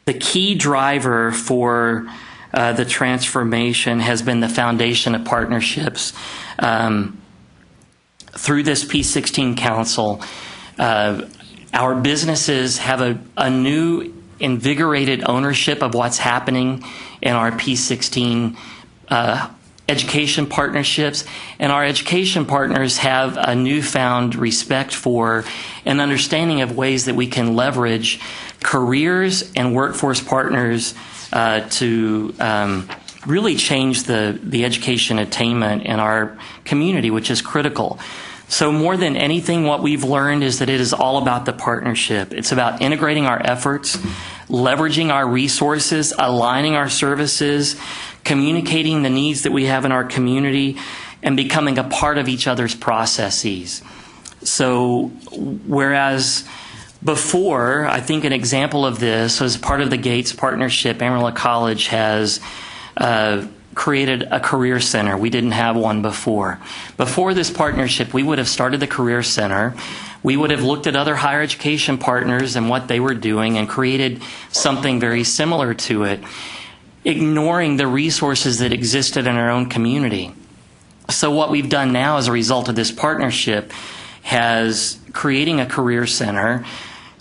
The key driver for the transformation has been the foundation of partnerships. Through this P-16 Council, our businesses have a new invigorated ownership of what's happening in our P-16 education partnerships, and our education partners have a newfound respect for and understanding of ways that we can leverage careers and workforce partners to really change the education attainment in our community, which is critical. So more than anything, what we've learned is that it is all about the partnership. It's about integrating our efforts, leveraging our resources, aligning our services, communicating the needs that we have in our community, and becoming a part of each other's processes. So whereas before, I think an example of this was part of the Gates partnership, Amarillo College has created a career center. We didn't have one before. Before this partnership, we would have started the career center. We would have looked at other higher education partners and what they were doing and created something very similar to it, ignoring the resources that existed in our own community. So what we've done now as a result of this partnership has creating a career center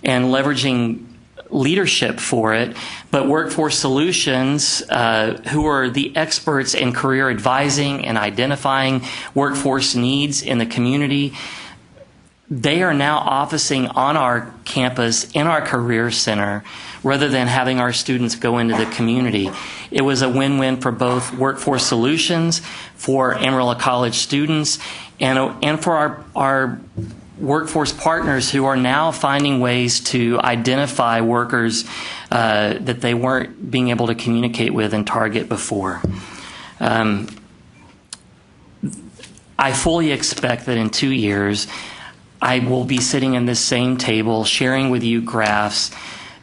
and leveraging leadership for it, but Workforce Solutions, who are the experts in career advising and identifying workforce needs in the community, they are now officing on our campus in our career center rather than having our students go into the community. It was a win-win for both Workforce Solutions, for Amarillo College students, and for our workforce partners who are now finding ways to identify workers that they weren't being able to communicate with and target before. I fully expect that in 2 years, I will be sitting in this same table sharing with you graphs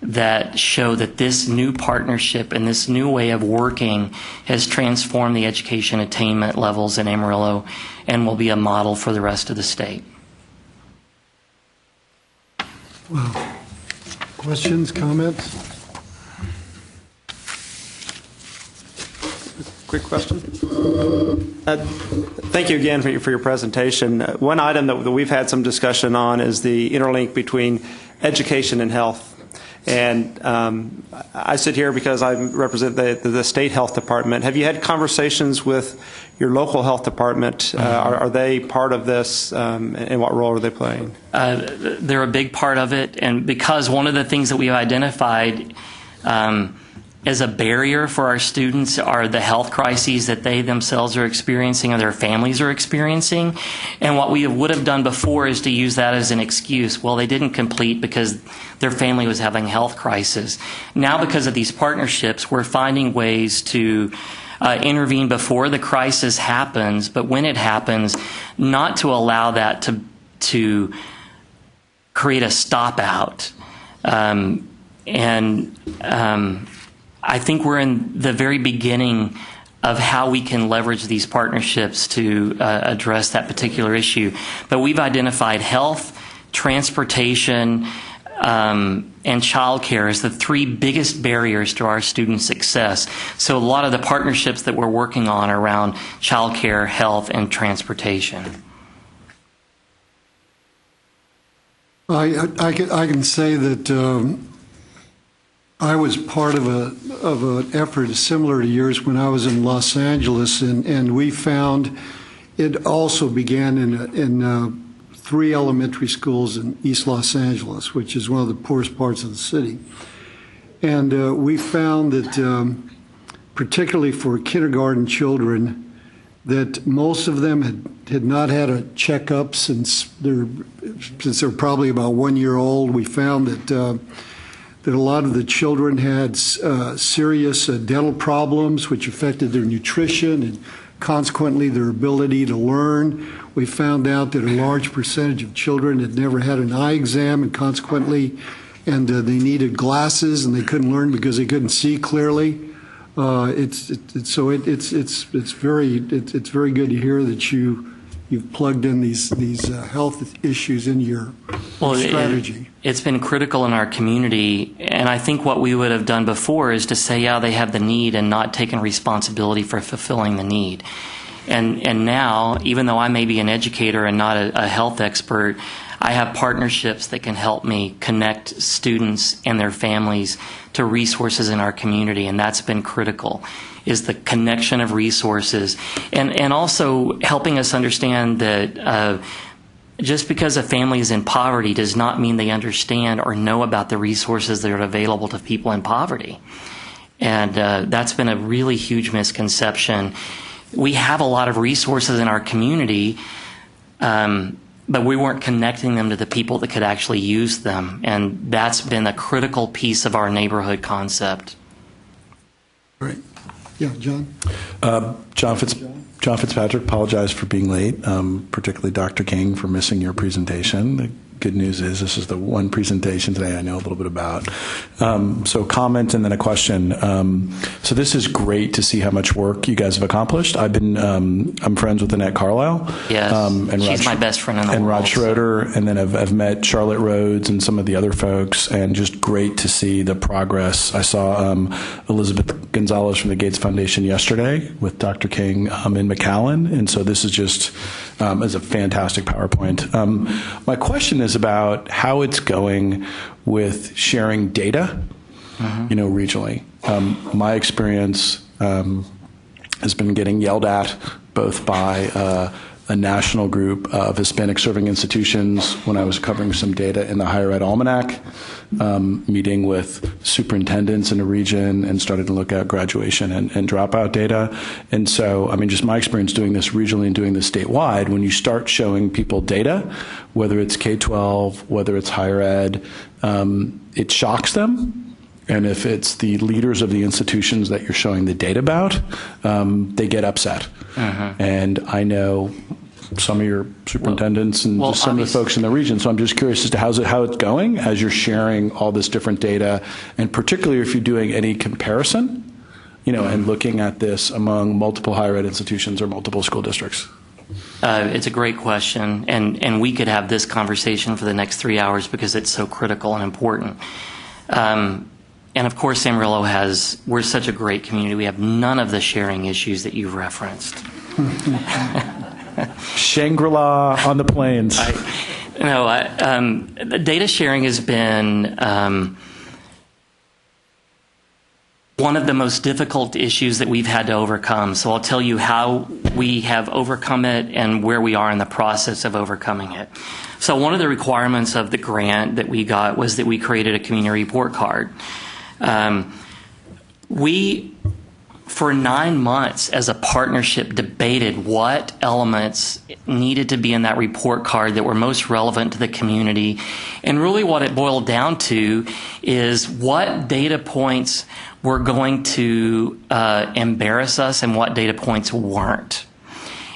that show that this new partnership and this new way of working has transformed the education attainment levels in Amarillo and will be a model for the rest of the state. Wow. Questions, comments? Quick question. Thank you again for your presentation. One item that we've had some discussion on is the interlink between education and health. And I sit here because I represent the state health department. Have you had conversations with your local health department, are they part of this, and what role are they playing? They're a big part of it, and because one of the things that we've identified as a barrier for our students are the health crises that they themselves are experiencing or their families are experiencing. And what we would have done before is to use that as an excuse. Well, they didn't complete because their family was having health crisis. Now, because of these partnerships, we're finding ways to intervene before the crisis happens, but when it happens, not to allow that to create a stop out. I think we're in the very beginning of how we can leverage these partnerships to address that particular issue. But we've identified health, transportation, and childcare as the three biggest barriers to our student success. So a lot of the partnerships that we're working on are around childcare, health, and transportation. I can say that I was part of an effort similar to yours when I was in Los Angeles, and we found it also began in 3 elementary schools in East Los Angeles, which is one of the poorest parts of the city. And we found that, particularly for kindergarten children, that most of them had not had a checkup since they're probably about 1 year old. We found that a lot of the children had serious dental problems, which affected their nutrition and consequently their ability to learn. We found out that a large percentage of children had never had an eye exam, and consequently, they needed glasses and they couldn't learn because they couldn't see clearly. It's very good to hear that you've plugged in these health issues in your strategy. It's been critical in our community, and I think what we would have done before is to say, yeah, they have the need and not taken responsibility for fulfilling the need. And now, even though I may be an educator and not a health expert, I have partnerships that can help me connect students and their families to resources in our community, and that's been critical, is the connection of resources. And also helping us understand that just because a family is in poverty does not mean they understand or know about the resources that are available to people in poverty. And that's been a really huge misconception. We have a lot of resources in our community, but we weren't connecting them to the people that could actually use them. And that's been a critical piece of our neighborhood concept. Right. Yeah, John? John Fitzpatrick, apologize for being late, particularly Dr. King for missing your presentation. The good news is this is the one presentation today I know a little bit about. So comment and then a question. So this is great to see how much work you guys have accomplished. I'm friends with Annette Carlisle. Yes, and she's my best friend in the world. And Rod Schroeder, and then I've met Charlotte Rhodes and some of the other folks, and just great to see the progress. I saw Elizabeth Gonzalez from the Gates Foundation yesterday with Dr. King in McAllen, and so this is just is a fantastic PowerPoint. My question is about how it's going with sharing data, regionally. My experience has been getting yelled at both by a national group of Hispanic serving institutions when I was covering some data in the Higher Ed Almanac, meeting with superintendents in the region and started to look at graduation and dropout data. And so, just my experience doing this regionally and doing this statewide, when you start showing people data, whether it's K-12, whether it's higher ed, it shocks them. And if it's the leaders of the institutions that you're showing the data about, they get upset. And I know some of your superintendents and just some of the folks in the region. So I'm just curious as to how it's going as you're sharing all this different data, and particularly if you're doing any comparison, and looking at this among multiple higher ed institutions or multiple school districts. It's a great question, and we could have this conversation for the next 3 hours because it's so critical and important. And of course, Amarillo we're such a great community. We have none of the sharing issues that you've referenced. Shangri-La on the plains. Data sharing has been one of the most difficult issues that we've had to overcome. So I'll tell you how we have overcome it and where we are in the process of overcoming it. So one of the requirements of the grant that we got was that we created a community report card. We, for 9 months as a partnership, debated what elements needed to be in that report card that were most relevant to the community. And really what it boiled down to is what data points were going to embarrass us and what data points weren't.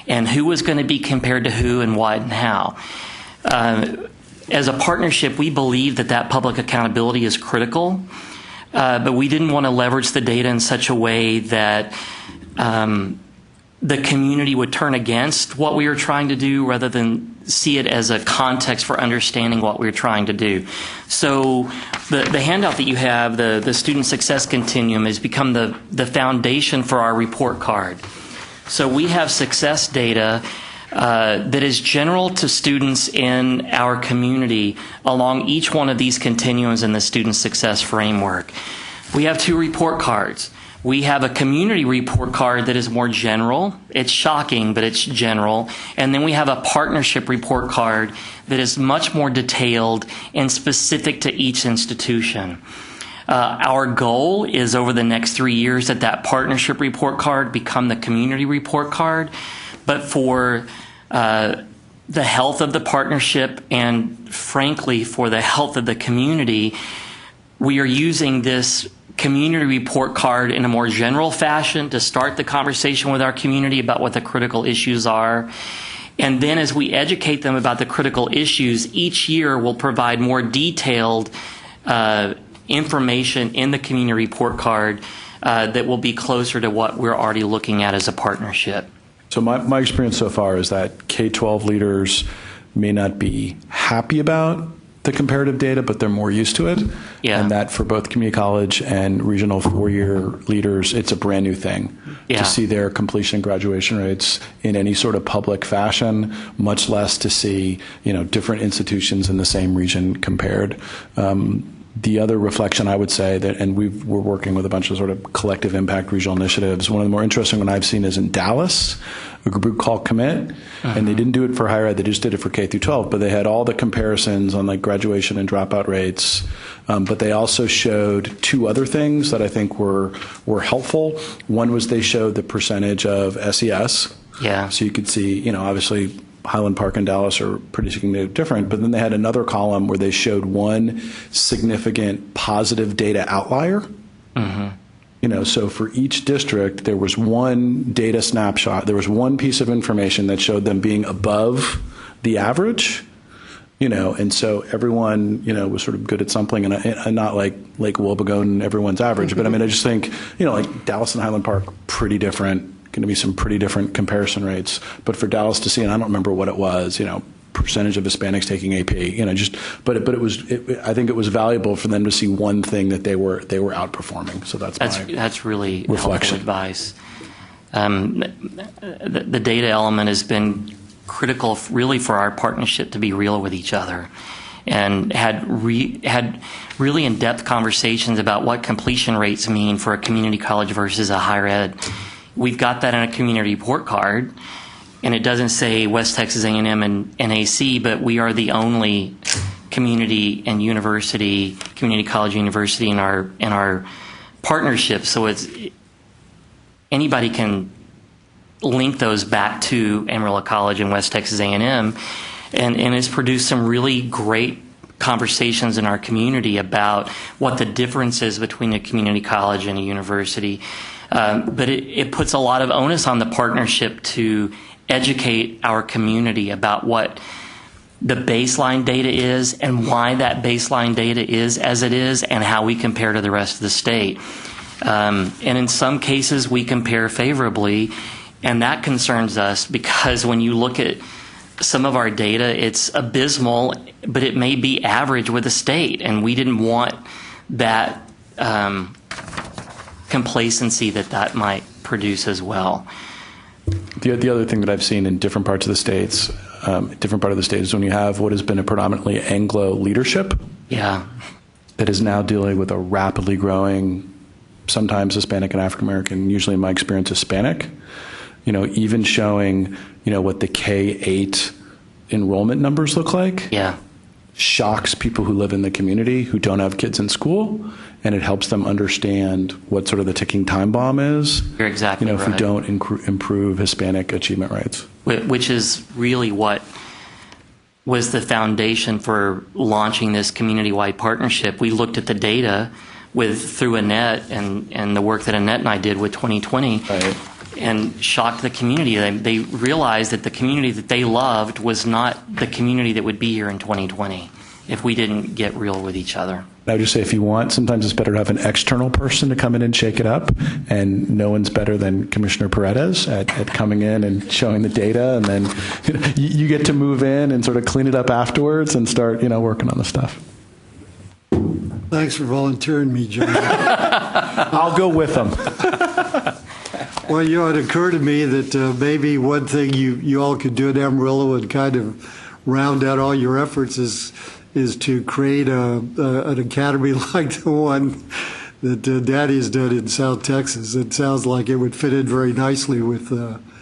And who was going to be compared to who and what and how. As a partnership, we believe that that public accountability is critical. But we didn't want to leverage the data in such a way that the community would turn against what we were trying to do rather than see it as a context for understanding what we were trying to do. So the handout that you have, the Student Success Continuum, has become the foundation for our report card. So we have success data that is general to students in our community along each one of these continuums in the Student Success Framework. We have 2 report cards. We have a community report card that is more general. It's shocking, but it's general. And then we have a partnership report card that is much more detailed and specific to each institution. Our goal is over the next 3 years that partnership report card become the community report card. But for the health of the partnership and, frankly, for the health of the community, we are using this community report card in a more general fashion to start the conversation with our community about what the critical issues are. And then as we educate them about the critical issues, each year we'll provide more detailed information in the community report card that will be closer to what we're already looking at as a partnership. So my experience so far is that K-12 leaders may not be happy about the comparative data, but they're more used to it. Yeah. And that for both community college and regional 4-year leaders, it's a brand new thing to see their completion and graduation rates in any sort of public fashion, much less to see, different institutions in the same region compared. The other reflection I would say that, and we're working with a bunch of sort of collective impact regional initiatives. One of the more interesting one I've seen is in Dallas, a group called Commit, and they didn't do it for higher ed, they just did it for K through 12, but they had all the comparisons on like graduation and dropout rates, but they also showed 2 other things that I think were helpful. One was they showed the percentage of SES. Yeah. So you could see, obviously Highland Park and Dallas are pretty significantly different, but then they had another column where they showed one significant positive data outlier. So for each district, there was one data snapshot, there was one piece of information that showed them being above the average, and so everyone, was sort of good at something, and not like Lake Wobegon, everyone's average. But I mean, I just think, like Dallas and Highland Park, pretty different. Going to be some pretty different comparison rates, but for Dallas to see, and I don't remember what it was, percentage of Hispanics taking AP, but I think it was valuable for them to see one thing that they were outperforming. So that's really reflection. Helpful advice. The data element has been critical, really, for our partnership to be real with each other, and had really in-depth conversations about what completion rates mean for a community college versus a higher ed. We've got that in a community report card, and it doesn't say West Texas A&M and NAC, but we are the only community college university in our partnership. So anybody can link those back to Amarillo College and West Texas A&M, and it's produced some really great conversations in our community about what the difference is between a community college and a university. But it puts a lot of onus on the partnership to educate our community about what the baseline data is and why that baseline data is as it is and how we compare to the rest of the state. And in some cases, we compare favorably, and that concerns us because when you look at some of our data, it's abysmal, but it may be average with the state, and we didn't want that complacency that might produce as well. The other thing that I've seen in different parts of the states, is when you have what has been a predominantly Anglo leadership, that is now dealing with a rapidly growing sometimes Hispanic and African American, usually in my experience Hispanic, even showing, what the K-8 enrollment numbers look like. Yeah. Shocks people who live in the community who don't have kids in school, and it helps them understand what sort of the ticking time bomb is. You're exactly right. If we don't improve Hispanic achievement rates. Which is really what was the foundation for launching this community-wide partnership. We looked at the data through Annette and the work that Annette and I did with 2020. Right. And shocked the community. They realized that the community that they loved was not the community that would be here in 2020 if we didn't get real with each other. I would just say, if you want, sometimes it's better to have an external person to come in and shake it up, and no one's better than Commissioner Paredes at coming in and showing the data, and then you get to move in and sort of clean it up afterwards and start, working on the stuff. Thanks for volunteering me, John. I'll go with them. Well, it occurred to me that maybe one thing you all could do at Amarillo and kind of round out all your efforts is to create an academy like the one that Daddy has done in South Texas. It sounds like it would fit in very nicely with...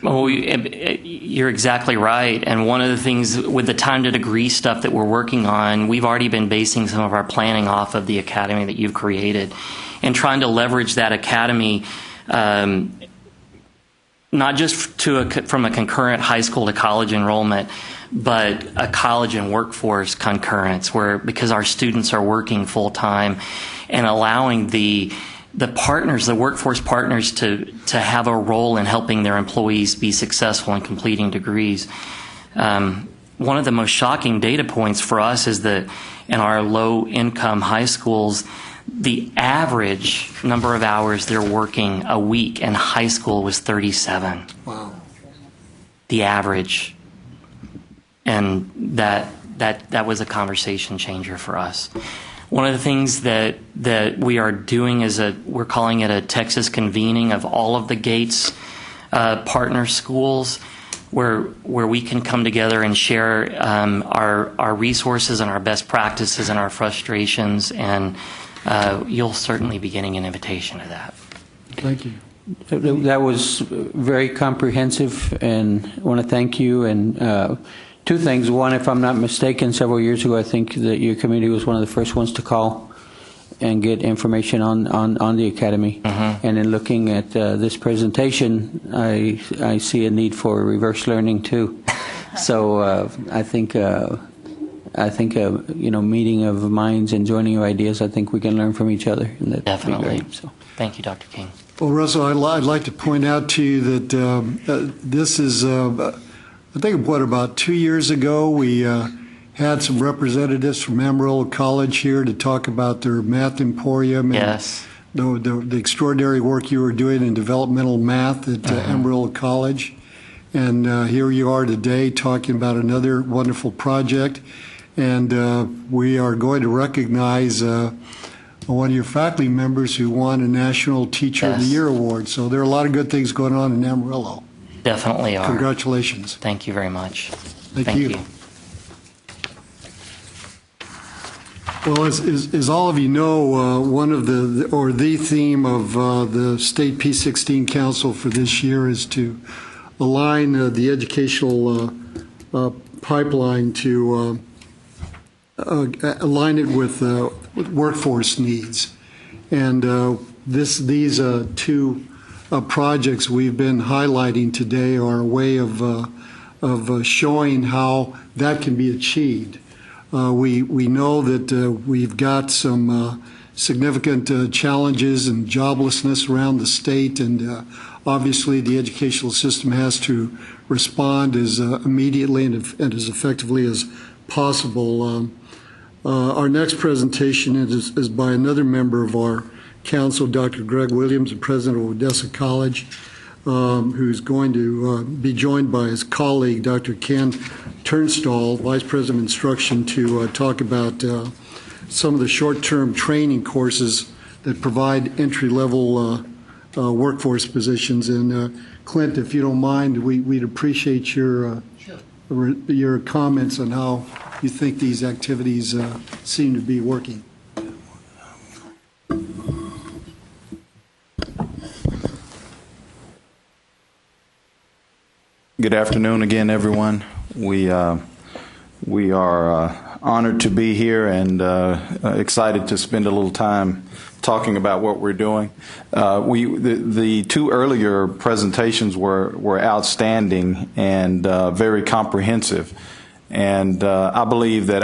Oh, you're exactly right. And one of the things with the time to degree stuff that we're working on, we've already been basing some of our planning off of the academy that you've created and trying to leverage that academy not just from a concurrent high school to college enrollment, but a college and workforce concurrence, because our students are working full time, and allowing the partners, the workforce partners, to have a role in helping their employees be successful in completing degrees. One of the most shocking data points for us is that in our low income high schools, the average number of hours they're working a week in high school was 37. Wow. The average. And that was a conversation changer for us. One of the things that we are doing is we're calling it a Texas convening of all of the Gates partner schools, where we can come together and share our resources and our best practices and our frustrations, and you'll certainly be getting an invitation to that. Thank you. That was very comprehensive, and I want to thank you. And two things. One, if I'm not mistaken, several years ago, I think that your committee was one of the first ones to call and get information on the academy. Mm-hmm. And in looking at this presentation, I see a need for reverse learning too. So I think meeting of minds and joining of ideas, I think we can learn from each other. And that'd Definitely. be great, so. Thank you, Dr. King. Well, Russell, I'd like to point out to you that this is, I think, about 2 years ago, we had some representatives from Amarillo College here to talk about their math emporium. Yes. And the extraordinary work you were doing in developmental math at Amarillo College. And here you are today talking about another wonderful project. And we are going to recognize one of your faculty members who won a National Teacher of the Year award. So there are a lot of good things going on in Amarillo. Definitely are. Congratulations. Thank you very much. Thank you. Well, as all of you know, one of the theme of the State P-16 Council for this year is to align the educational pipeline to align it with workforce needs. And these two projects we've been highlighting today are a way of showing how that can be achieved. We know that we've got some significant challenges and joblessness around the state, and obviously the educational system has to respond as immediately and as effectively as possible. Our next presentation is by another member of our council, Dr. Greg Williams, the president of Odessa College, who's going to be joined by his colleague, Dr. Ken Turnstall, Vice President of Instruction, to talk about some of the short-term training courses that provide entry-level workforce positions. And Clint, if you don't mind, we'd appreciate your comments on how you think these activities seem to be working. Good afternoon again, everyone. We are honored to be here and excited to spend a little time talking about what we're doing. The two earlier presentations were outstanding and very comprehensive. And I believe that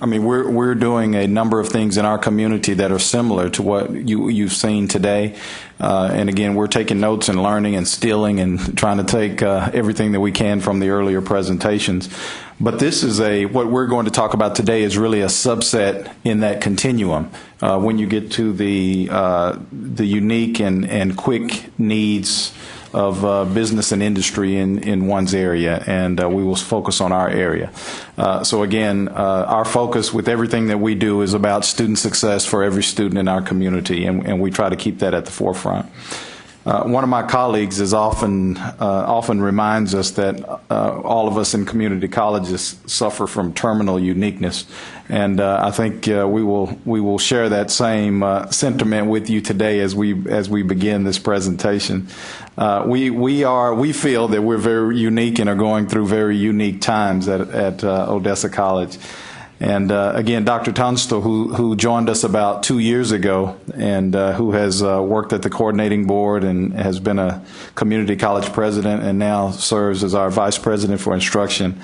we're doing a number of things in our community that are similar to what you've seen today. And again, we're taking notes and learning and stealing and trying to take everything that we can from the earlier presentations. But this is what we're going to talk about today is really a subset in that continuum. When you get to the unique and quick needs of business and industry in one's area, and we will focus on our area. So again, our focus with everything that we do is about student success for every student in our community, and we try to keep that at the forefront. One of my colleagues is often reminds us that all of us in community colleges suffer from terminal uniqueness, and I think we will share that same sentiment with you today as we begin this presentation. We feel that we're very unique and are going through very unique times at Odessa College. And again, Dr. Tunstall, who joined us about 2 years ago and who has worked at the coordinating board and has been a community college president and now serves as our vice president for instruction,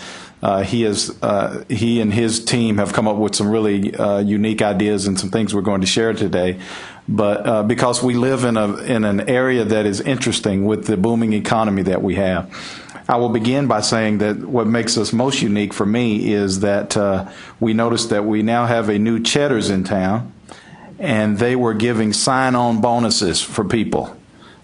he and his team have come up with some really unique ideas and some things we're going to share today. But because we live in an area that is interesting with the booming economy that we have, I will begin by saying that what makes us most unique for me is that we noticed that we now have a new Cheddar's in town, and they were giving sign-on bonuses for people.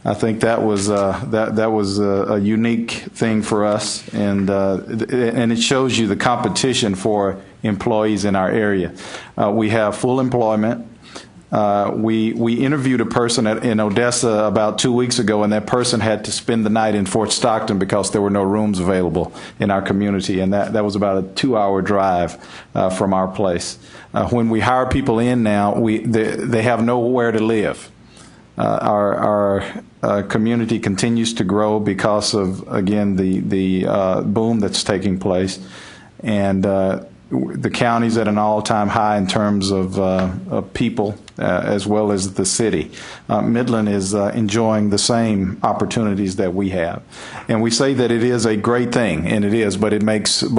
I think that was a unique thing for us, and it shows you the competition for employees in our area. We have full employment. We interviewed a person in Odessa about 2 weeks ago, and that person had to spend the night in Fort Stockton because there were no rooms available in our community, and that was about a 2-hour drive from our place. When we hire people in now, they have nowhere to live. Our community continues to grow because of, again, the boom that's taking place, and the county's at an all-time high in terms of people as well as the city. Midland is enjoying the same opportunities that we have, and we say that it is a great thing, and it is, but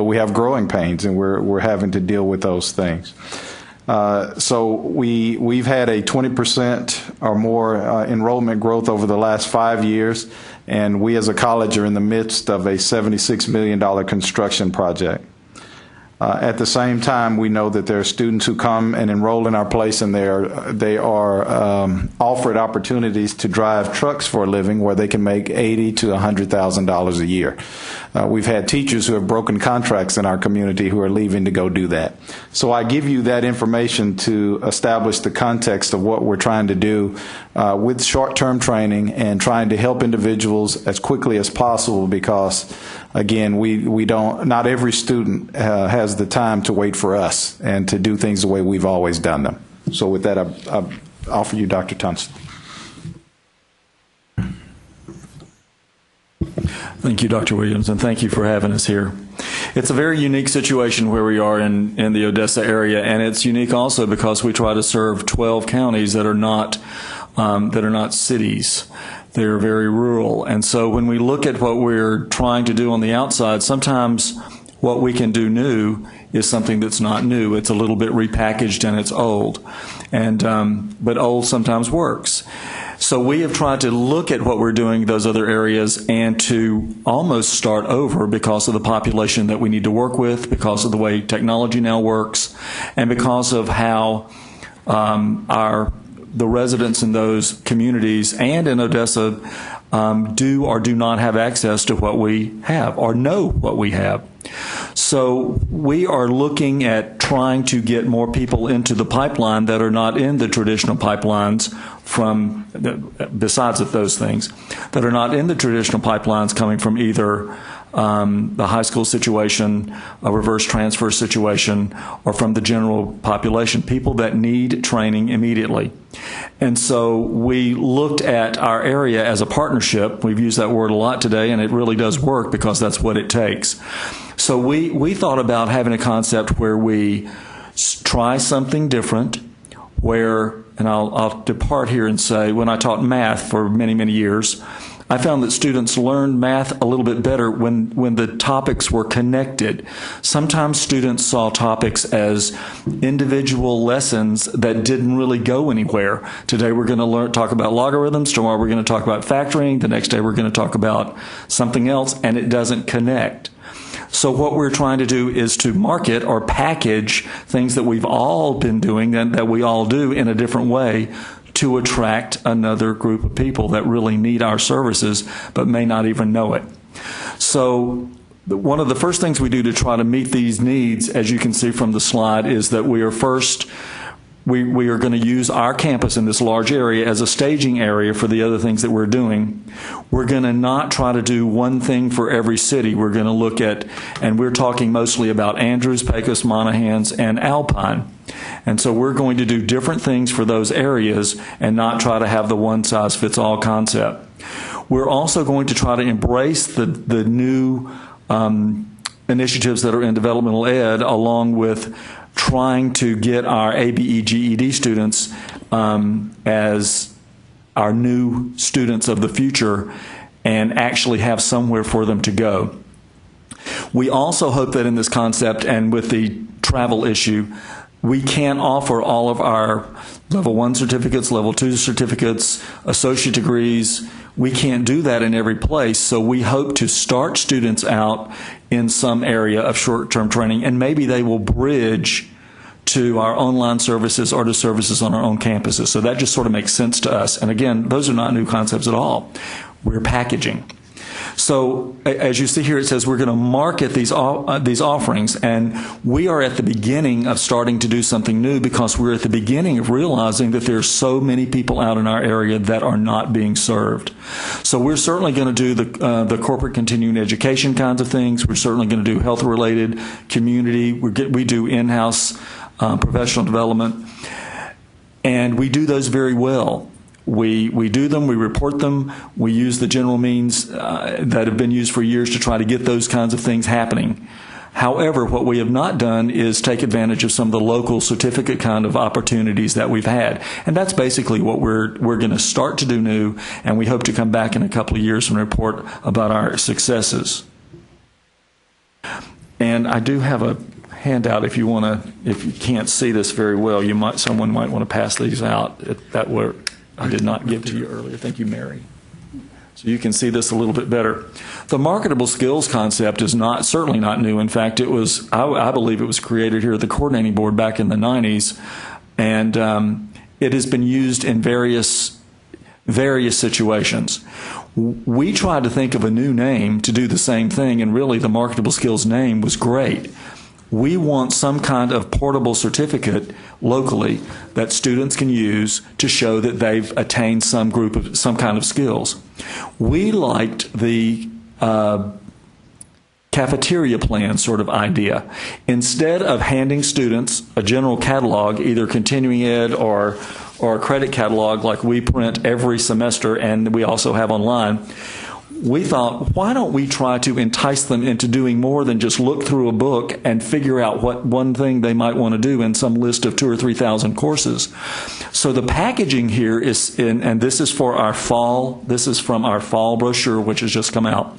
we have growing pains, and we're having to deal with those things. So we've had a 20% or more enrollment growth over the last 5 years, and we as a college are in the midst of a $76 million construction project. At the same time, we know that there are students who come and enroll in our place, and they are offered opportunities to drive trucks for a living where they can make $80,000 to $100,000 a year. We've had teachers who have broken contracts in our community who are leaving to go do that. So I give you that information to establish the context of what we're trying to do with short-term training and trying to help individuals as quickly as possible, because again, not every student has the time to wait for us and to do things the way we've always done them. So with that, I offer you Dr. Tunstall. Thank you, Dr. Williams, and thank you for having us here. It's a very unique situation where we are in the Odessa area, and it's unique also because we try to serve 12 counties that are not cities. They're very rural, and so when we look at what we're trying to do on the outside, sometimes what we can do new is something that's not new. It's a little bit repackaged and it's old, but old sometimes works. So we have tried to look at what we're doing in those other areas and to almost start over because of the population that we need to work with, because of the way technology now works, and because of how the residents in those communities and in Odessa do or do not have access to what we have or know what we have. So we are looking at trying to get more people into the pipeline that are not in the traditional pipelines besides of those things, that are not in the traditional pipelines coming from either the high school situation, a reverse transfer situation, or from the general population, people that need training immediately. And so we looked at our area as a partnership. We've used that word a lot today, and it really does work because that's what it takes. So we thought about having a concept where we try something different, where, and I'll depart here and say, when I taught math for many, many years, I found that students learned math a little bit better when the topics were connected. Sometimes students saw topics as individual lessons that didn't really go anywhere. Today we're going to talk about logarithms, tomorrow we're going to talk about factoring, the next day we're going to talk about something else, and it doesn't connect. So what we're trying to do is to market or package things that we've all been doing and that we all do in a different way to attract another group of people that really need our services but may not even know it. So one of the first things we do to try to meet these needs, as you can see from the slide, is that we are we are going to use our campus in this large area as a staging area for the other things that we're doing. We're going to not try to do one thing for every city. We're going to look at, and we're talking mostly about Andrews, Pecos, Monahans, and Alpine. And so we're going to do different things for those areas and not try to have the one-size-fits-all concept. We're also going to try to embrace the new initiatives that are in developmental ed, along with trying to get our ABE GED students as our new students of the future and actually have somewhere for them to go. We also hope that in this concept and with the travel issue, we can offer all of our level 1 certificates, level 2 certificates, associate degrees. We can't do that in every place, so we hope to start students out in some area of short-term training, and maybe they will bridge to our online services or to services on our own campuses. So that just sort of makes sense to us. And again, those are not new concepts at all. We're packaging. So as you see here, it says we're going to market these offerings, and we are at the beginning of starting to do something new because we're at the beginning of realizing that there are so many people out in our area that are not being served. So we're certainly going to do the corporate continuing education kinds of things. We're certainly going to do health-related, community. We do in-house professional development, and we do those very well. We do them, we report them, we use the general means that have been used for years to try to get those kinds of things happening. However, what we have not done is take advantage of some of the local certificate kind of opportunities that we've had. And that's basically what we're going to start to do new, and we hope to come back in a couple of years and report about our successes. And I do have a handout if you can't see this very well, someone might want to pass these out. That were I did not give to you earlier. Thank you, Mary. So you can see this a little bit better. The marketable skills concept is certainly not new. In fact, it was, I believe it was created here at the coordinating board back in the 90s, and it has been used in various situations. We tried to think of a new name to do the same thing, and really the marketable skills name was great. We want some kind of portable certificate locally that students can use to show that they've attained some kind of skills. We liked the cafeteria plan sort of idea. Instead of handing students a general catalog, either continuing ed or a credit catalog like we print every semester and we also have online, we thought, why don't we try to entice them into doing more than just look through a book and figure out what one thing they might want to do in some list of 2,000 or 3,000 courses. So the packaging here is and this is for our fall, this is from our fall brochure, which has just come out,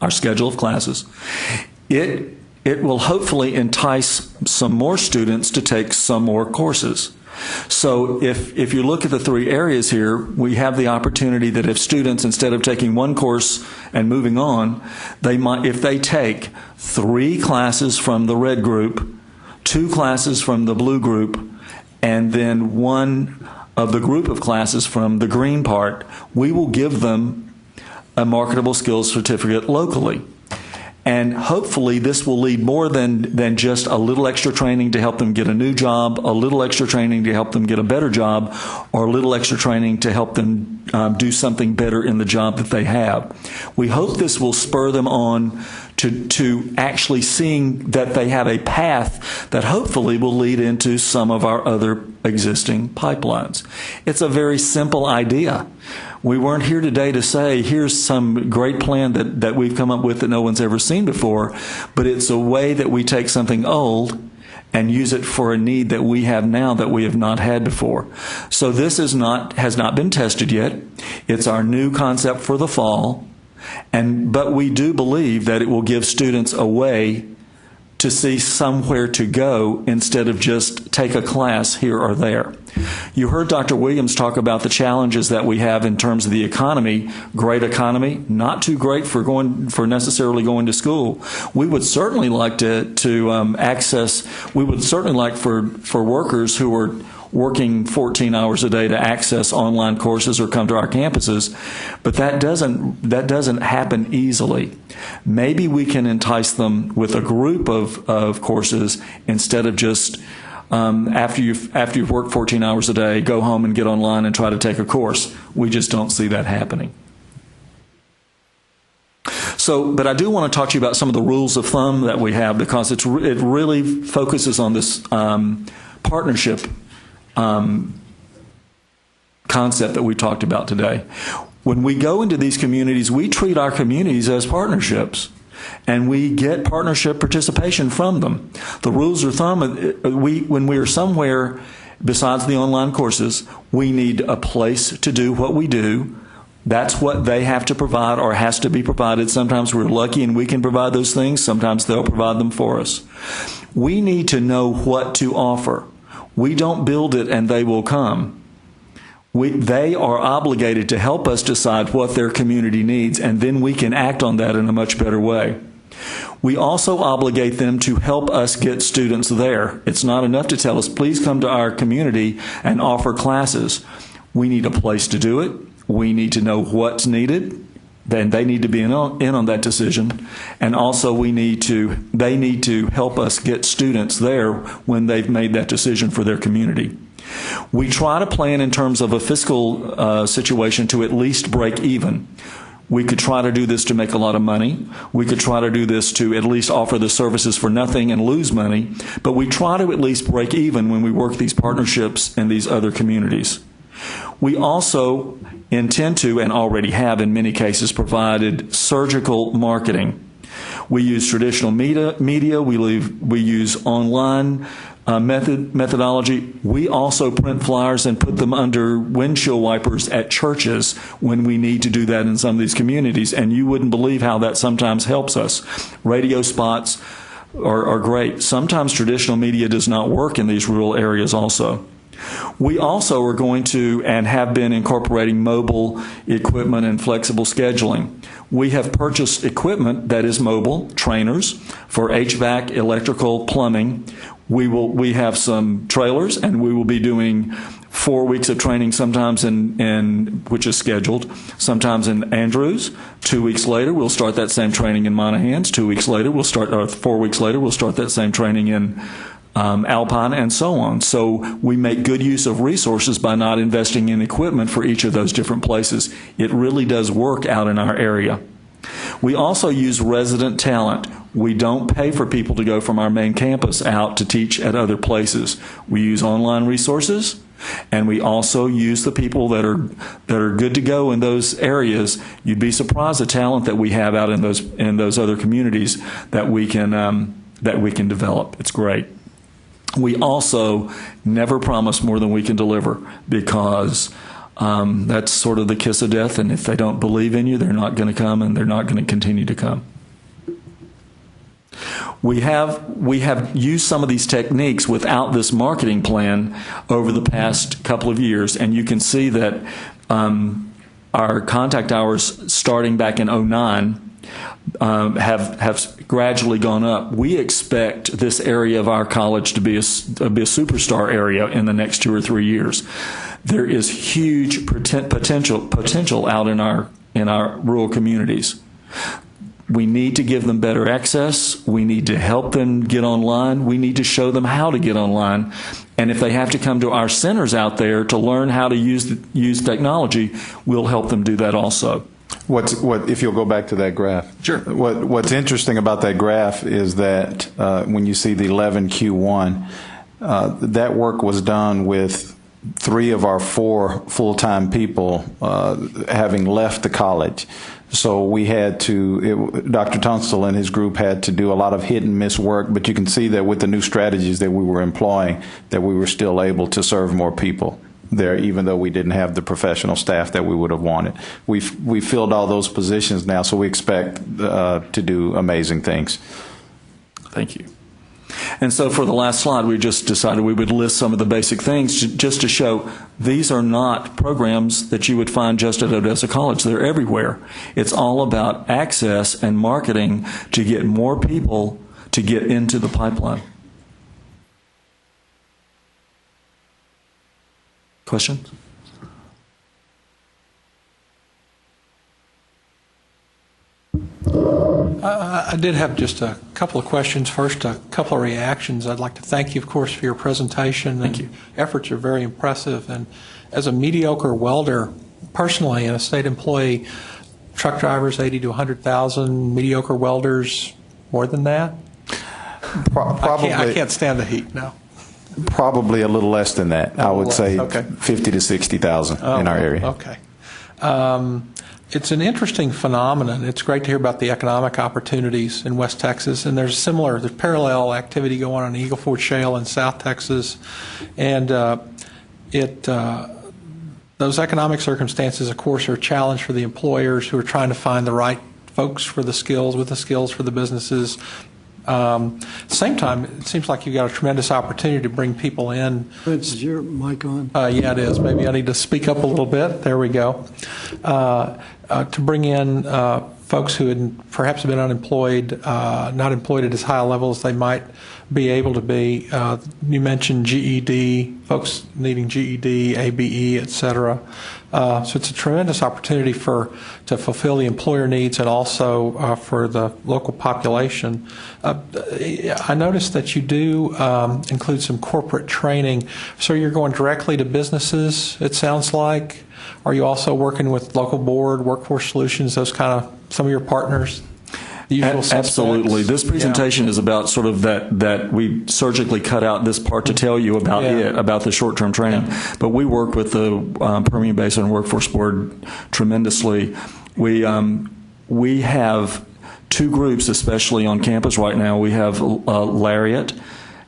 our schedule of classes. It will hopefully entice some more students to take some more courses. So if you look at the three areas here, we have the opportunity that if students, instead of taking one course and moving on, if they take 3 classes from the red group, 2 classes from the blue group, and then 1 of the group of classes from the green part, we will give them a marketable skills certificate locally. And hopefully this will lead more than just a little extra training to help them get a new job, a little extra training to help them get a better job, or a little extra training to help them do something better in the job that they have. We hope this will spur them on to actually seeing that they have a path that hopefully will lead into some of our other existing pipelines. It's a very simple idea. We weren't here today to say, here's some great plan that we've come up with that no one's ever seen before, but it's a way that we take something old and use it for a need that we have now that we have not had before. So this has not been tested yet. It's our new concept for the fall. But we do believe that it will give students a way to see somewhere to go instead of just take a class here or there. You heard Dr. Williams talk about the challenges that we have in terms of the economy. Great economy, not too great for necessarily going to school. We would certainly like to access. We would certainly like for workers who are working 14 hours a day to access online courses or come to our campuses, but that doesn't happen easily. Maybe we can entice them with a group of courses instead of just after you've worked 14 hours a day, go home and get online and try to take a course. We just don't see that happening. So, but I do want to talk to you about some of the rules of thumb that we have, because it really focuses on this partnership concept that we talked about today. When we go into these communities, we treat our communities as partnerships, and we get partnership participation from them. The rules of thumb, when we are somewhere besides the online courses, we need a place to do what we do. That's what they have to provide or has to be provided. Sometimes we're lucky and we can provide those things. Sometimes they'll provide them for us. We need to know what to offer. We don't build it and they will come. They are obligated to help us decide what their community needs, and then we can act on that in a much better way. We also obligate them to help us get students there. It's not enough to tell us, please come to our community and offer classes. We need a place to do it. We need to know what's needed. Then they need to be in on that decision. And also they need to help us get students there when they've made that decision for their community. We try to plan in terms of a fiscal situation to at least break even. We could try to do this to make a lot of money. We could try to do this to at least offer the services for nothing and lose money. But we try to at least break even when we work these partnerships in these other communities. We also intend to, and already have in many cases, provided surgical marketing. We use traditional media. We use online methodology. We also print flyers and put them under windshield wipers at churches when we need to do that in some of these communities, and you wouldn't believe how that sometimes helps us. Radio spots are great. Sometimes traditional media does not work in these rural areas also. We also are going to and have been incorporating mobile equipment and flexible scheduling. We have purchased equipment that is mobile, trainers for HVAC, electrical, plumbing. We have some trailers, and we will be doing 4 weeks of training, sometimes which is scheduled, sometimes in Andrews. 2 weeks later, we'll start that same training in Monahans. 4 weeks later, we'll start that same training in Alpine, and so on. So we make good use of resources by not investing in equipment for each of those different places. It really does work out in our area. We also use resident talent. We don't pay for people to go from our main campus out to teach at other places. We use online resources, and we also use the people that are good to go in those areas. You'd be surprised the talent that we have out in those other communities that we can develop. It's great. We also never promise more than we can deliver, because that's sort of the kiss of death, and if they don't believe in you, they're not going to come, and they're not going to continue to come. We have used some of these techniques without this marketing plan over the past couple of years, and you can see that our contact hours starting back in 2009 have gradually gone up. We expect this area of our college to be a superstar area in the next 2 or 3 years. There is huge potential out in our rural communities. We need to give them better access. We need to help them get online. We need to show them how to get online. And if they have to come to our centers out there to learn how to use technology, we'll help them do that also. If you'll go back to that graph. Sure. What's interesting about that graph is that when you see the 11Q1, that work was done with 3 of our 4 full-time people having left the college. So we had to, Dr. Tunstall and his group had to do a lot of hit and miss work, but you can see that with the new strategies that we were employing, that we were still able to serve more people there, even though we didn't have the professional staff that we would have wanted. We filled all those positions now, so we expect to do amazing things. Thank you. And so for the last slide, we just decided we would list some of the basic things just to show these are not programs that you would find just at Odessa College. They're everywhere. It's all about access and marketing to get more people to get into the pipeline. Questions? I did have just a couple of questions. First, a couple of reactions. I'd like to thank you, of course, for your presentation. Thank you. Efforts are very impressive. And as a mediocre welder, personally, and a state employee, truck drivers 80 to 100,000, mediocre welders more than that? Probably. I can't stand the heat now. Probably a little less than that. I would say okay. 50 to 60,000 in our area. Okay. It's an interesting phenomenon. It's great to hear about the economic opportunities in West Texas, and there's parallel activity going on in Eagle Ford Shale in South Texas, and those economic circumstances, of course, are a challenge for the employers who are trying to find the right folks for the skills, with the skills for the businesses. At the same time, it seems like you've got a tremendous opportunity to bring people in. Is your mic on? Yeah, it is. Maybe I need to speak up a little bit. There we go. To bring in folks who had perhaps been unemployed, not employed at as high a level as they might be able to be. You mentioned GED, folks needing GED, ABE, et cetera. So it's a tremendous opportunity to fulfill the employer needs and also for the local population. I noticed that you do include some corporate training. So you're going directly to businesses, it sounds like. Are you also working with local board, workforce solutions, those kind of some of your partners? The usual suspects? Absolutely. This presentation is about sort of that we surgically cut out this part to tell you about about the short-term training. Yeah. But we work with the Permian Basin Workforce Board tremendously. We have 2 groups, especially on campus right now. We have Lariat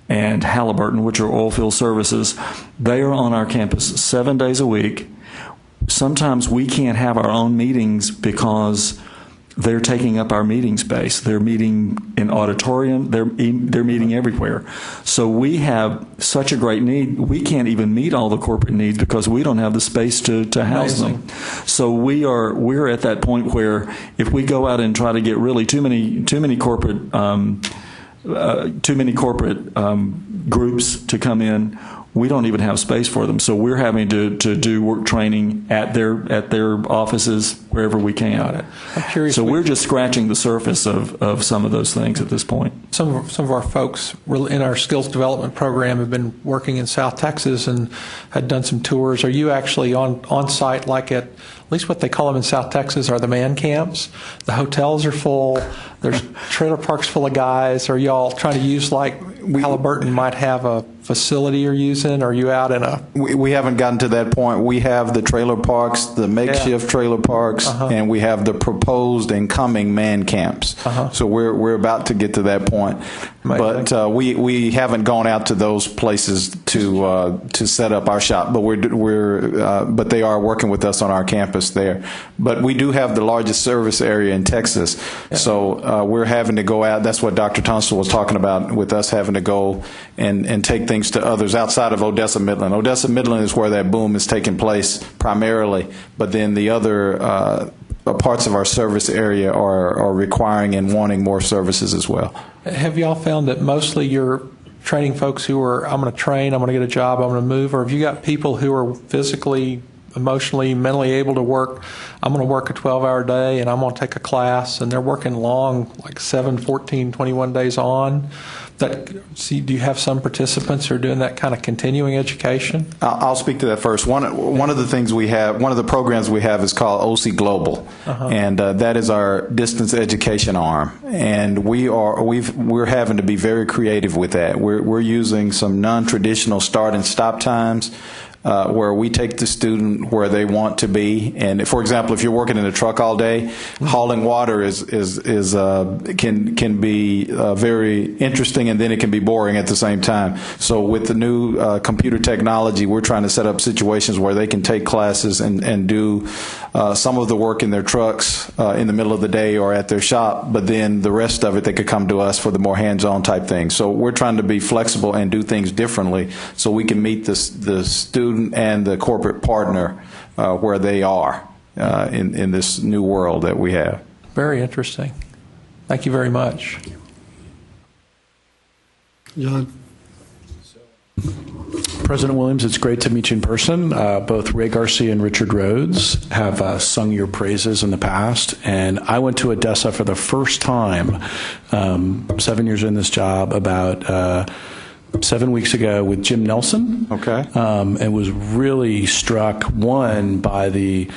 and Halliburton, which are oil field services. They are on our campus 7 days a week. Sometimes we can't have our own meetings because they're taking up our meeting space. They're meeting in auditorium. They're meeting everywhere. So we have such a great need. We can't even meet all the corporate needs because we don't have the space to house them. So we're at that point where if we go out and try to get really too many corporate groups to come in, we don't even have space for them. So we're having to do work training at their offices wherever we can. Got it. I'm curious. So we're just scratching the surface of some of those things at this point. Some of our folks in our skills development program have been working in South Texas and had done some tours. Are you actually on site, like at least what they call them in South Texas are the man camps? The hotels are full. There's trailer parks full of guys. Are you all trying to use, like Halliburton might have a facility you're using? Or are you out in a... We haven't gotten to that point. We have the trailer parks, the makeshift trailer parks, and we have the proposed and coming man camps. So we're about to get to that point. Amazing. But we haven't gone out to those places to set up our shop. But but they are working with us on our campus there. But we do have the largest service area in Texas. Yeah. So we're having to go out. That's what Dr. Tunstall was talking about, with us having to go and take things to others outside of Odessa Midland. Odessa Midland is where that boom is taking place primarily, but then the other parts of our service area are requiring and wanting more services as well. Have y'all found that mostly you're training folks who are, I'm going to train, I'm going to get a job, I'm going to move, or have you got people who are physically emotionally, mentally able to work. I'm going to work a 12-hour day, and I'm going to take a class, and they're working long, like 7, 14, 21 days on. Do you have some participants who are doing that kind of continuing education? I'll speak to that first. One of the things we have, one of the programs we have is called OC Global, and that is our distance education arm. And we're having to be very creative with that. We're using some non-traditional start and stop times. Where we take the student where they want to be, and for example, if you're working in a truck all day, hauling water can be very interesting, and then it can be boring at the same time. So with the new computer technology, we're trying to set up situations where they can take classes and do some of the work in their trucks in the middle of the day or at their shop, but then the rest of it they could come to us for the more hands-on type things. So we're trying to be flexible and do things differently so we can meet the student and the corporate partner where they are in this new world that we have. Very interesting. Thank you very much. John? President Williams, it's great to meet you in person. Both Ray Garcia and Richard Rhodes have sung your praises in the past, and I went to Odessa for the first time 7 years in this job about 7 weeks ago with Jim Nelson. Okay. And was really struck, one, by the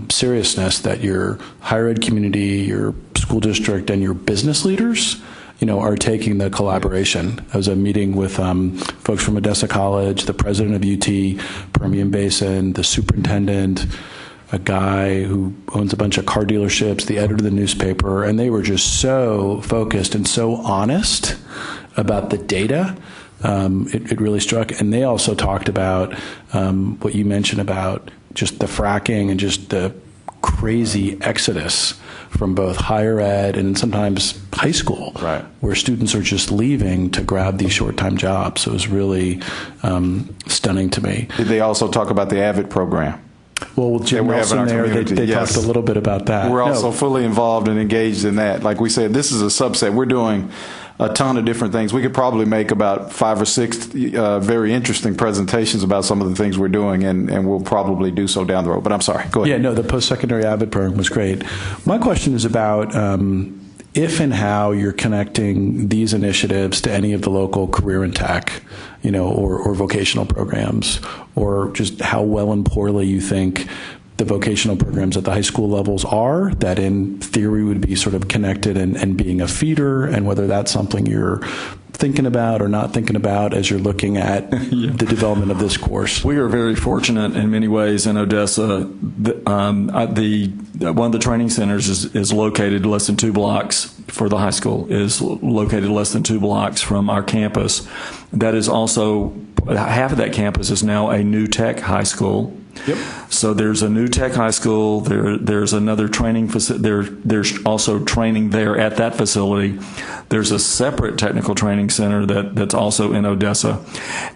seriousness that your higher ed community, your school district, and your business leaders, are taking the collaboration. I was at a meeting with folks from Odessa College, the president of UT Permian Basin, the superintendent, a guy who owns a bunch of car dealerships, the editor of the newspaper, and they were just so focused and so honest about the data. It really struck. And they also talked about what you mentioned about just the fracking and just the crazy exodus from both higher ed and sometimes high school, right, where students are just leaving to grab these short-time jobs. So it was really stunning to me. Did they also talk about the AVID program? Well, with Jim Nelson there, they talked a little bit about that. We're also fully involved and engaged in that. Like we said, this is a subset. We're doing a ton of different things. We could probably make about 5 or 6 very interesting presentations about some of the things we're doing, and we'll probably do so down the road. But I'm sorry, go ahead. Yeah, no, the post-secondary AVID program was great. My question is about if and how you're connecting these initiatives to any of the local career and tech, or vocational programs, or just how well and poorly you think the vocational programs at the high school levels are, that in theory would be sort of connected and being a feeder, and whether that's something you're thinking about or not thinking about as you're looking at the development of this course. We are very fortunate in many ways in Odessa. One of the training centers is located less than 2 blocks for the high school, is located less than 2 blocks from our campus. That is also, half of that campus is now a new tech high school. Yep. So there's a new tech high school. There's another training facility. There's also training there at that facility. There's a separate technical training center that's also in Odessa,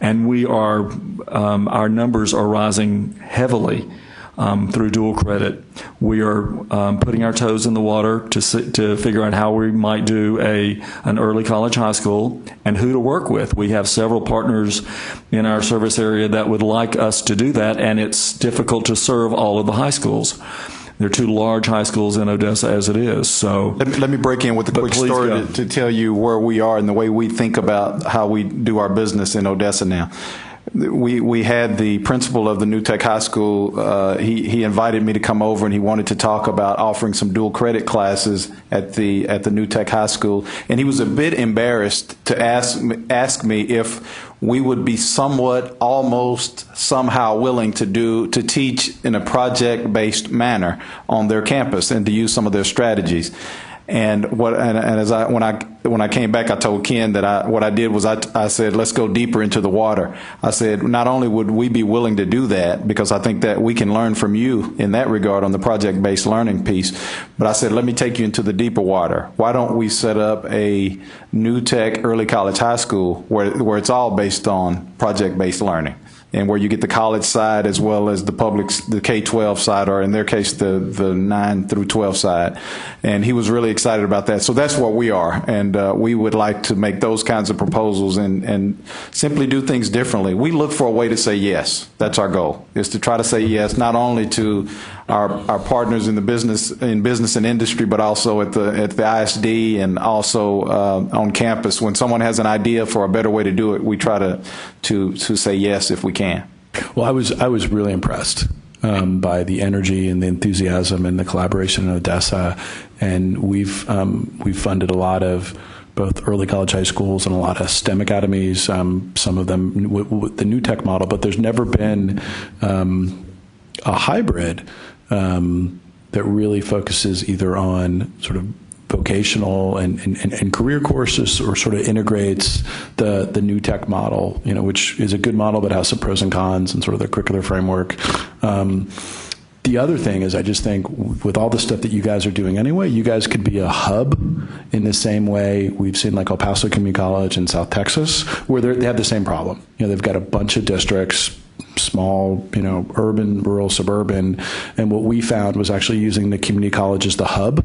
and we are our numbers are rising heavily through dual credit. We are putting our toes in the water to figure out how we might do an early college high school and who to work with. We have several partners in our service area that would like us to do that, and it's difficult to serve all of the high schools. There are 2 large high schools in Odessa as it is. So let me break in with a quick story to tell you where we are and the way we think about how we do our business in Odessa now. We had the principal of the New Tech High School. He invited me to come over, and he wanted to talk about offering some dual credit classes at the New Tech High School. And he was a bit embarrassed to ask me if we would be somewhat, almost, somehow willing to teach in a project-based manner on their campus and to use some of their strategies. And when I came back, I told Ken that what I did was I said, let's go deeper into the water. I said, not only would we be willing to do that, because I think that we can learn from you in that regard on the project-based learning piece, but I said, let me take you into the deeper water. Why don't we set up a new tech early college high school where it's all based on project-based learning? and where you get the college side as well as the public, the K-12 side, or in their case, the 9 through 12 side. And he was really excited about that. So that's what we are. And we would like to make those kinds of proposals and simply do things differently. We look for a way to say yes. That's our goal, is to try to say yes, not only to our partners in the business and industry, but also at the ISD and also on campus. When someone has an idea for a better way to do it, we try to say yes if we can. Well, I was really impressed by the energy and the enthusiasm and the collaboration in Odessa, and we've funded a lot of both early college high schools and a lot of STEM academies, some of them with the new tech model, but there's never been a hybrid that really focuses either on sort of vocational and career courses, or sort of integrates the new tech model, which is a good model but has some pros and cons and sort of the curricular framework. The other thing is, I just think with all the stuff that you guys are doing anyway, you guys could be a hub in the same way we've seen like El Paso Community College in South Texas, where they have the same problem. They've got a bunch of districts, small, urban, rural, suburban, and what we found was actually using the community college as the hub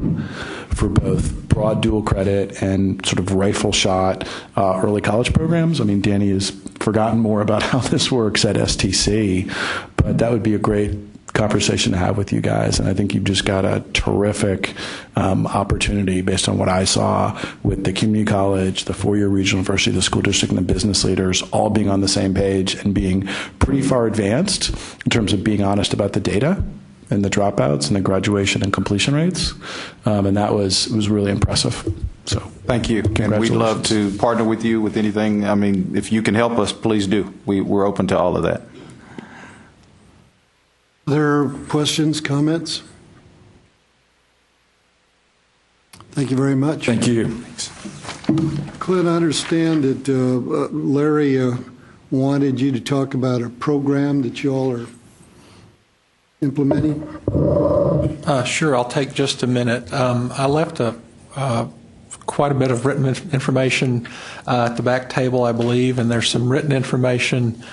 for both broad dual credit and sort of rifle shot early college programs. I mean, Danny has forgotten more about how this works at STC, but that would be a great conversation to have with you guys, and I think you've just got a terrific opportunity based on what I saw with the community college, the four-year regional university, the school district, and the business leaders all being on the same page and being pretty far advanced in terms of being honest about the data and the dropouts and the graduation and completion rates, and that was really impressive. So thank you, and we'd love to partner with you with anything. I mean, if you can help us, please do. We're open to all of that. Other questions, comments? Thank you very much. Thank you. Clint, I understand that Larry wanted you to talk about a program that you all are implementing. Sure, I'll take just a minute. I left quite a bit of written information at the back table, I believe, and there's some written information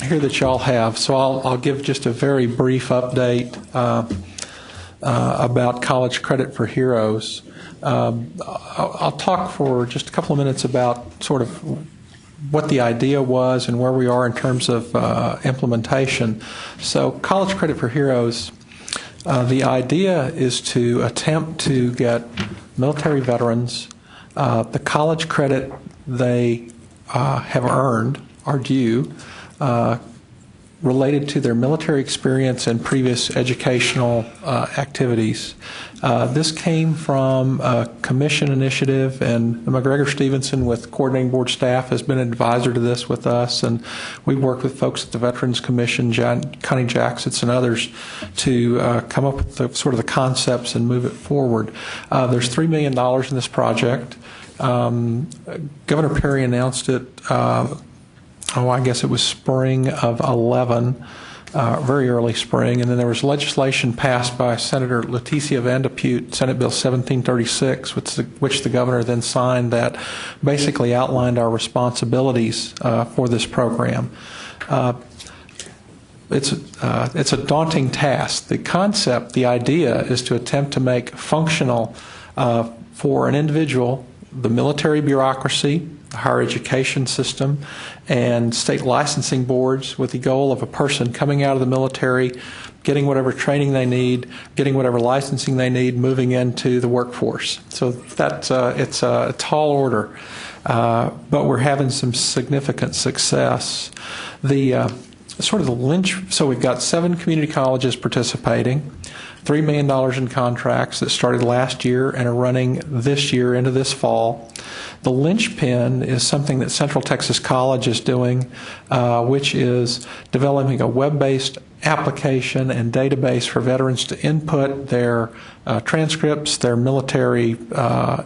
here that y'all have. So I'll give just a very brief update about College Credit for Heroes. I'll talk for just a couple of minutes about sort of what the idea was and where we are in terms of implementation. So College Credit for Heroes, the idea is to attempt to get military veterans the college credit they have earned, are due, related to their military experience and previous educational activities. This came from a commission initiative, and McGregor Stevenson with coordinating board staff has been an advisor to this with us, and we worked with folks at the Veterans Commission, Connie Jacksons and others, to come up with sort of the concepts and move it forward. There's $3 million in this project. Governor Perry announced it I guess it was spring of 11, very early spring, and then there was legislation passed by Senator Leticia Van de Putte, Senate Bill 1736, which the governor then signed, that basically outlined our responsibilities for this program. It's a daunting task. The concept, the idea, is to attempt to make functional for an individual the military bureaucracy, the higher education system, and state licensing boards, with the goal of a person coming out of the military, getting whatever training they need, getting whatever licensing they need, moving into the workforce. So that's it's a tall order, but we're having some significant success. The sort of the lynch. So we've got 7 community colleges participating. $3 million in contracts that started last year and are running this year into this fall. The linchpin is something that Central Texas College is doing, which is developing a web-based application and database for veterans to input their transcripts, their military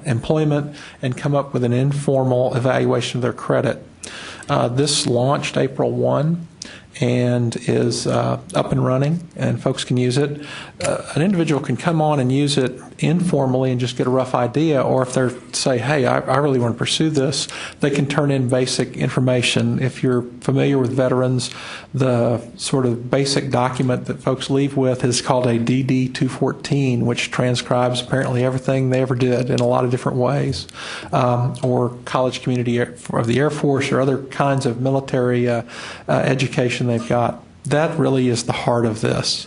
employment, and come up with an informal evaluation of their credit. This launched April 1. and is up and running, and folks can use it. An individual can come on and use it informally and just get a rough idea, or if they say, hey, I really want to pursue this, they can turn in basic information. If you're familiar with veterans, the sort of basic document that folks leave with is called a DD-214, which transcribes apparently everything they ever did in a lot of different ways, or college community of the Air Force or other kinds of military education they've got. That really is the heart of this.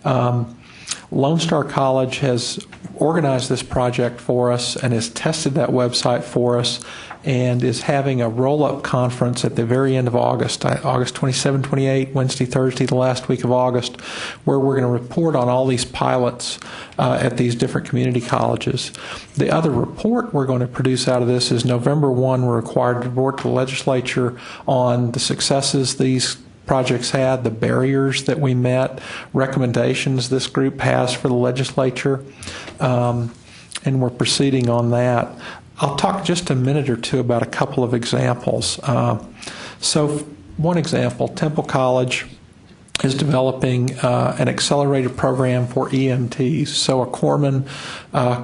Lone Star College has organized this project for us and has tested that website for us and is having a roll-up conference at the very end of August, August 27, 28, Wednesday, Thursday, the last week of August, where we're going to report on all these pilots at these different community colleges. The other report we're going to produce out of this is November 1, we're required to report to the legislature on the successes these projects had, the barriers that we met, recommendations this group has for the legislature, and we're proceeding on that. I'll talk just a minute or two about a couple of examples. So one example, Temple College is developing an accelerated program for EMTs. So a corpsman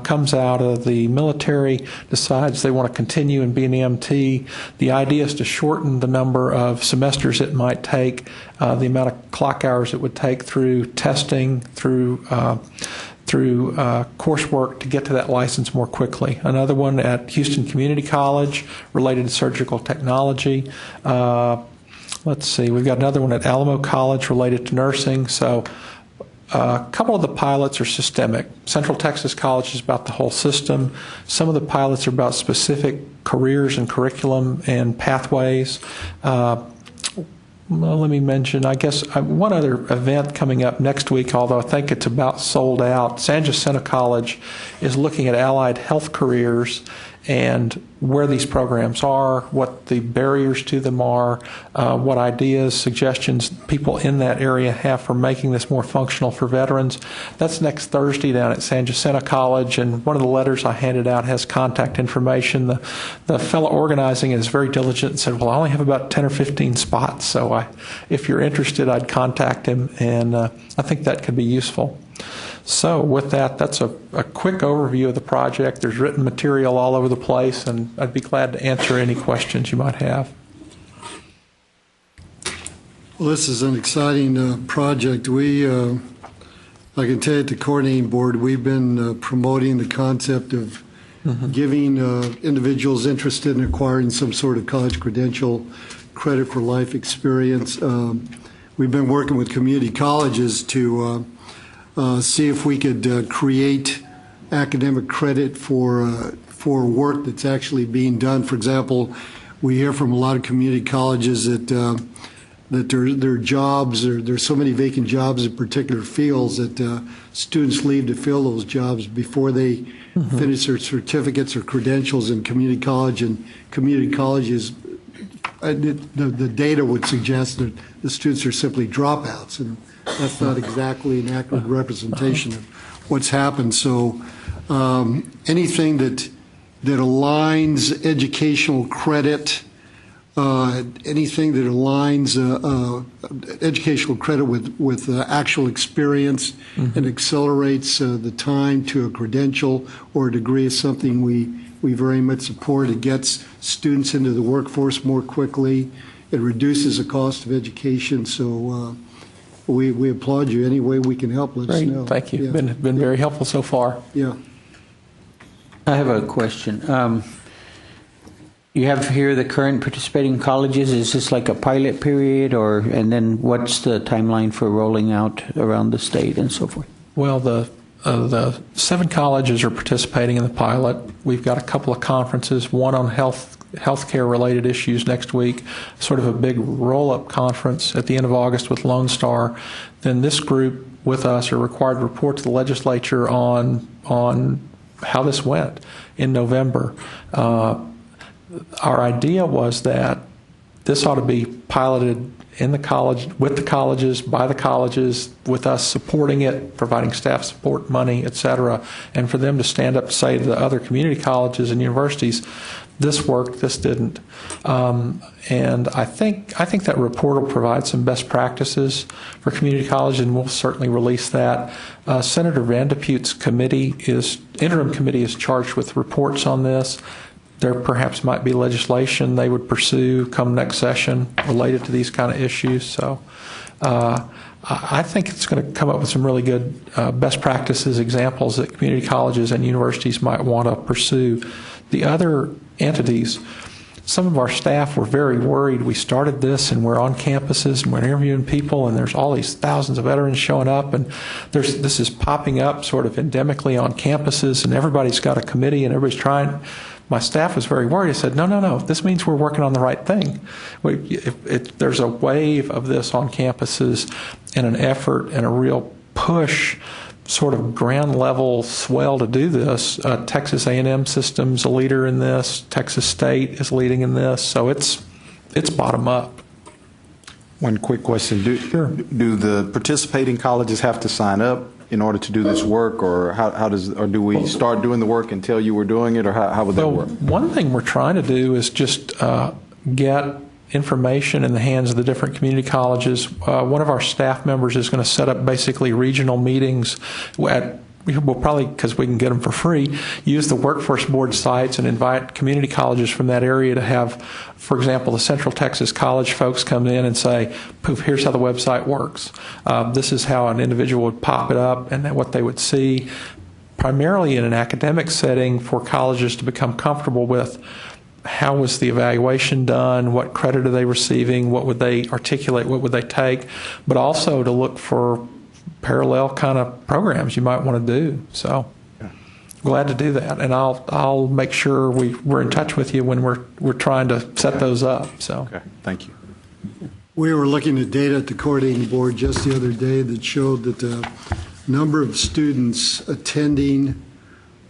comes out of the military, decides they want to continue and be an EMT. The idea is to shorten the number of semesters it might take, the amount of clock hours it would take through testing, through coursework to get to that license more quickly. Another one at Houston Community College related to surgical technology. Let's see, we've got another one at Alamo College related to nursing. So a couple of the pilots are systemic. Central Texas College is about the whole system. Some of the pilots are about specific careers and curriculum and pathways. Well, let me mention, I guess, one other event coming up next week, although I think it's about sold out. San Jacinto College is looking at allied health careers and where these programs are, what the barriers to them are, what ideas, suggestions people in that area have for making this more functional for veterans. That's next Thursday down at San Jacinto College, and one of the letters I handed out has contact information. The fellow organizing is very diligent and said, well, I only have about 10 or 15 spots, so if you're interested, I'd contact him, and I think that could be useful. So with that, that's a quick overview of the project. There's written material all over the place, and I'd be glad to answer any questions you might have. Well, this is an exciting project. I can tell you at the coordinating board, we've been promoting the concept of giving individuals interested in acquiring some sort of college credential credit for life experience. We've been working with community colleges to see if we could create academic credit for work that's actually being done. For example, we hear from a lot of community colleges that their jobs, or there's so many vacant jobs in particular fields that students leave to fill those jobs before they finish their certificates or credentials in community college. And community colleges, the data would suggest that the students are simply dropouts, and that's not exactly an accurate representation of what's happened. So anything that aligns educational credit, anything that aligns educational credit with actual experience and accelerates the time to a credential or a degree is something we very much support. It gets students into the workforce more quickly. It reduces the cost of education. So we applaud you. Any way we can help, let us know. Thank you. Yeah. Been very helpful so far. Yeah. I have a question. You have here the current participating colleges. Is this like a pilot period, and then what's the timeline for rolling out around the state and so forth? Well, the 7 colleges are participating in the pilot. We've got a couple of conferences, one on healthcare related issues next week, sort of a big roll-up conference at the end of August with Lone Star. Then this group with us are required to report to the legislature on how this went in November. Our idea was that this ought to be piloted in the college, with the colleges, by the colleges, with us supporting it, providing staff support, money, et cetera, and for them to stand up and say to the other community colleges and universities, this worked, this didn't. And I think that report will provide some best practices for community college, and we'll certainly release that. Senator Vandepute's interim committee is charged with reports on this. There perhaps might be legislation they would pursue come next session related to these kind of issues. So I think it's going to come up with some really good best practices, examples that community colleges and universities might want to pursue. The other entities, some of our staff were very worried. We started this and we're on campuses and we're interviewing people and there's all these thousands of veterans showing up and this is popping up sort of endemically on campuses and everybody's got a committee and everybody's trying. My staff was very worried. I said, no, this means we're working on the right thing. If there's a wave of this on campuses and an effort and a real push, sort of ground level swell to do this. Texas A&M System's a leader in this. Texas State is leading in this. So it's bottom up. One quick question. Do the participating colleges have to sign up in order to do this work, or or do we start doing the work and tell you we're doing it, or how would that work? One thing we're trying to do is just get information in the hands of the different community colleges. One of our staff members is going to set up basically regional meetings we'll probably, because we can get them for free, use the workforce board sites and invite community colleges from that area to have, for example, the Central Texas College folks come in and say, poof, here's how the website works. This is how an individual would pop it up and what they would see, primarily in an academic setting for colleges to become comfortable with how was the evaluation done, what credit are they receiving, what would they articulate, what would they take, but also to look for parallel kind of programs you might want to do. So glad to do that, and I'll make sure we're in touch with you when we're trying to set those up. So okay, thank you. We were looking at data at the coordinating board just the other day that showed that the number of students attending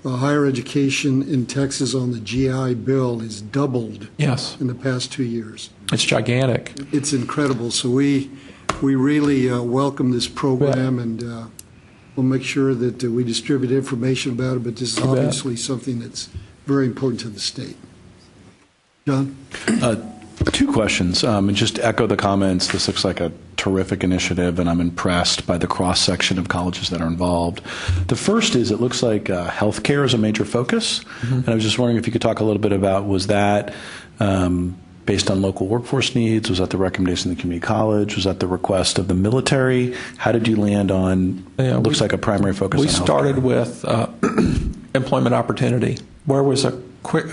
higher education in Texas on the GI Bill is doubled. Yes, in the past 2 years. It's gigantic. It's incredible. So we really welcome this program, and we'll make sure that we distribute information about it, but this is obviously something that's very important to the state. John? Two questions, and just to echo the comments. This looks like a terrific initiative, and I'm impressed by the cross-section of colleges that are involved. The first is, it looks like healthcare is a major focus, and I was just wondering if you could talk a little bit about, was that based on local workforce needs? Was that the recommendation of the community college? Was that the request of the military? How did you land on, looks like a primary focus on healthcare? We started with employment opportunity. Where was a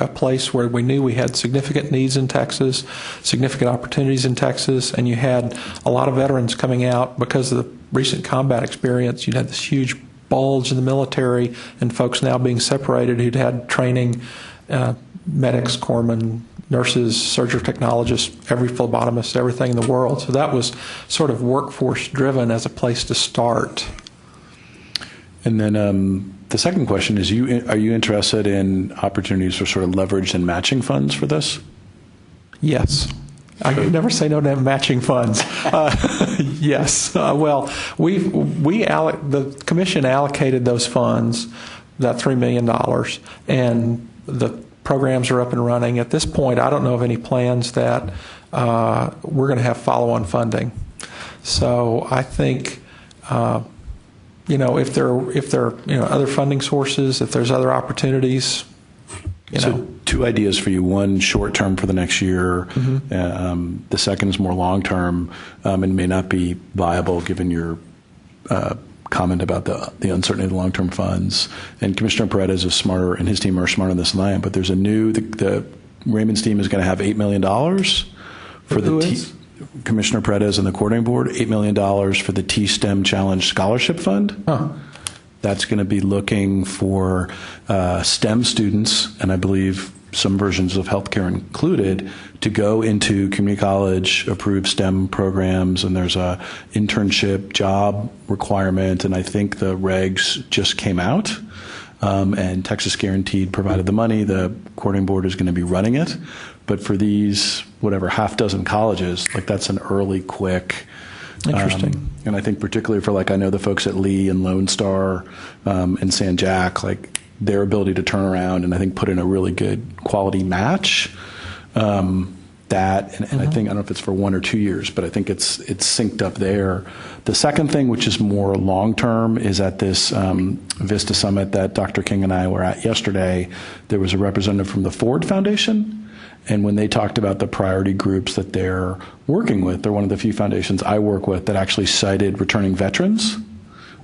place where we knew we had significant needs in Texas, significant opportunities in Texas, and you had a lot of veterans coming out because of the recent combat experience. You'd had this huge bulge in the military and folks now being separated who'd had training, medics, corpsmen, nurses, surgical technologists, every phlebotomist, everything in the world. So that was sort of workforce driven as a place to start. And then the second question is, are you interested in opportunities for sort of leverage and matching funds for this? Yes. I could never say no to matching funds. Yes. Well, the commission allocated those funds, that $3 million, and the programs are up and running. At this point, I don't know of any plans that we're going to have follow-on funding. So I think, if there are other funding sources, if there's other opportunities, So two ideas for you. One, short-term for the next year. Mm-hmm. The second is more long-term and may not be viable given your comment about the uncertainty of the long-term funds. And Commissioner Paredes is smarter, and his team are smarter than this than I am, but there's the Raymond's team is going to have $8 million for the Commissioner Paredes and the coordinating board, $8 million for the T-STEM Challenge Scholarship Fund. Huh. That's going to be looking for STEM students, and I believe some versions of healthcare included, to go into community college approved STEM programs, and there's a internship job requirement, and I think the regs just came out. and Texas Guaranteed provided the money. The coordinating board is going to be running it. But for these, whatever, half dozen colleges, like that's an early, quick. Interesting. And I think particularly for, like, I know the folks at Lee and Lone Star and San Jack, like their ability to turn around and I think put in a really good quality match. That, and I think, I don't know if it's for 1 or 2 years, but I think it's synced up there. The second thing, which is more long-term, is at this Vista Summit that Dr. King and I were at yesterday, there was a representative from the Ford Foundation, and when they talked about the priority groups that they're working with, they're one of the few foundations I work with that actually cited returning veterans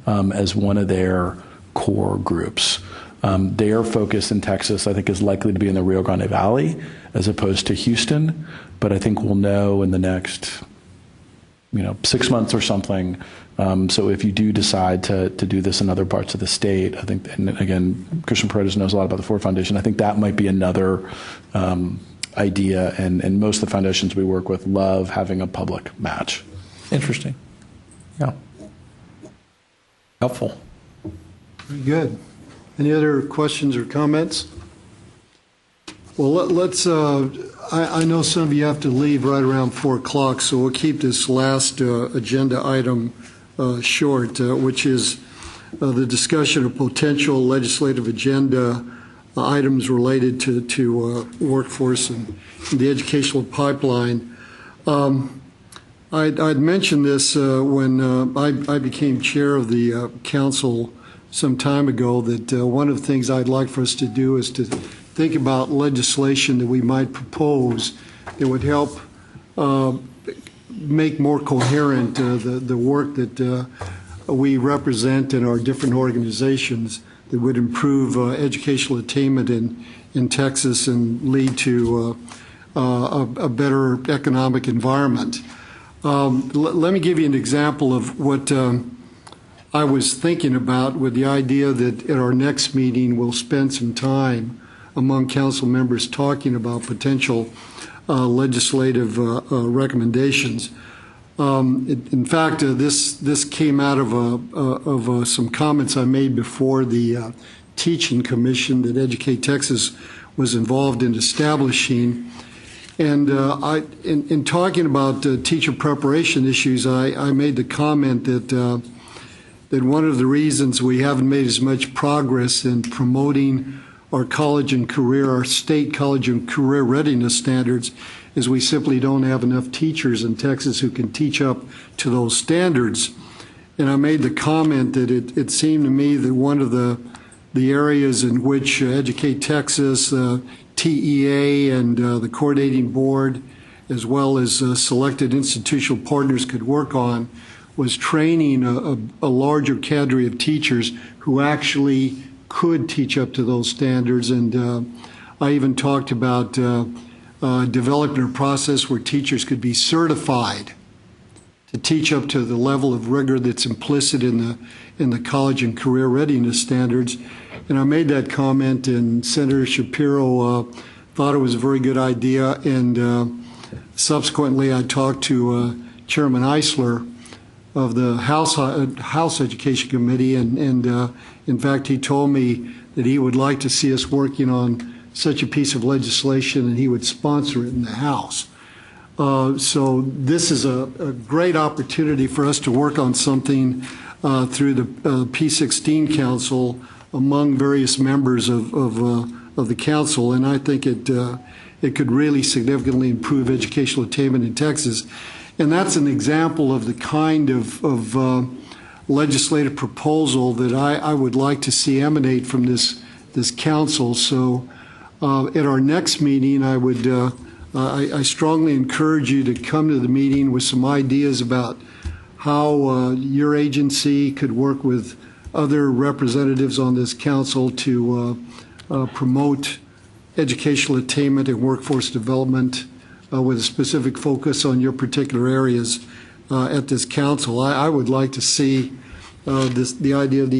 as one of their core groups. Their focus in Texas, I think, is likely to be in the Rio Grande Valley as opposed to Houston. But I think we'll know in the next, 6 months or something. So if you do decide to do this in other parts of the state, I think, and again, Christian Paredes knows a lot about the Ford Foundation. I think that might be another idea. And most of the foundations we work with love having a public match. Interesting. Yeah. Helpful. Very good. Any other questions or comments? Well, let's, I know some of you have to leave right around 4 o'clock, so we'll keep this last agenda item short, which is the discussion of potential legislative agenda items related to workforce and the educational pipeline. I'd mentioned this when I became chair of the council some time ago, that one of the things I'd like for us to do is to think about legislation that we might propose that would help make more coherent the work that we represent in our different organizations, that would improve educational attainment in Texas and lead to a better economic environment. Let me give you an example of what I was thinking about, with the idea that at our next meeting we'll spend some time among council members talking about potential legislative recommendations. In fact, this came out of some comments I made before the teaching commission that Educate Texas was involved in establishing. And in talking about teacher preparation issues, I made the comment that one of the reasons we haven't made as much progress in promoting our state college and career readiness standards is we simply don't have enough teachers in Texas who can teach up to those standards. And I made the comment that it seemed to me that one of the areas in which Educate Texas, TEA, and the coordinating board, as well as selected institutional partners, could work on was training a larger cadre of teachers who actually could teach up to those standards. And I even talked about developing a process where teachers could be certified to teach up to the level of rigor that's implicit in the college and career readiness standards. And I made that comment, and Senator Shapiro thought it was a very good idea. And subsequently, I talked to Chairman Eisler of the House Education Committee, and in fact, he told me that he would like to see us working on such a piece of legislation, and he would sponsor it in the House. So this is a great opportunity for us to work on something through the P-16 Council among various members of the council, and I think it could really significantly improve educational attainment in Texas. And that's an example of the kind of legislative proposal that I would like to see emanate from this council. So at our next meeting, I strongly encourage you to come to the meeting with some ideas about how your agency could work with other representatives on this council to promote educational attainment and workforce development with a specific focus on your particular areas at this council. I would like to see the idea of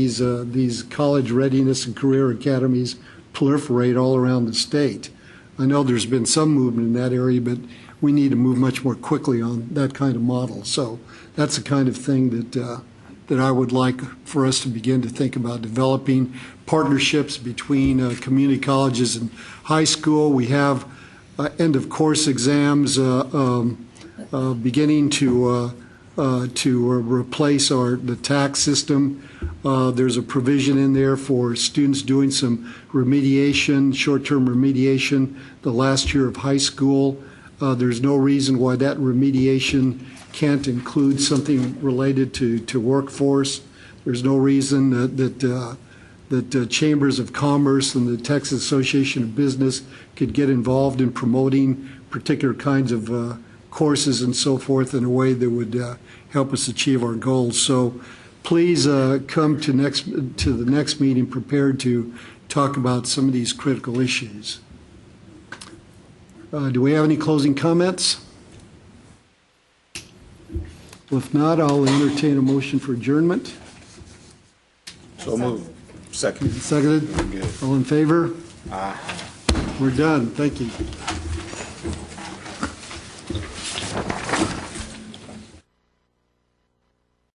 these college readiness and career academies proliferate all around the state. I know there's been some movement in that area, but we need to move much more quickly on that kind of model. So that's the kind of thing that that I would like for us to begin to think about developing partnerships between community colleges and high school. We have end of course exams beginning to replace the tax system. There's a provision in there for students doing some remediation, short-term remediation, the last year of high school. There's no reason why that remediation can't include something related to workforce. There's no reason that chambers of commerce and the Texas Association of Business could get involved in promoting particular kinds of courses and so forth in a way that would help us achieve our goals. So please come to the next meeting prepared to talk about some of these critical issues. Do we have any closing comments? If not, I'll entertain a motion for adjournment. So moved. Second. Seconded? Good. All in favor? Aye. We're done. Thank you.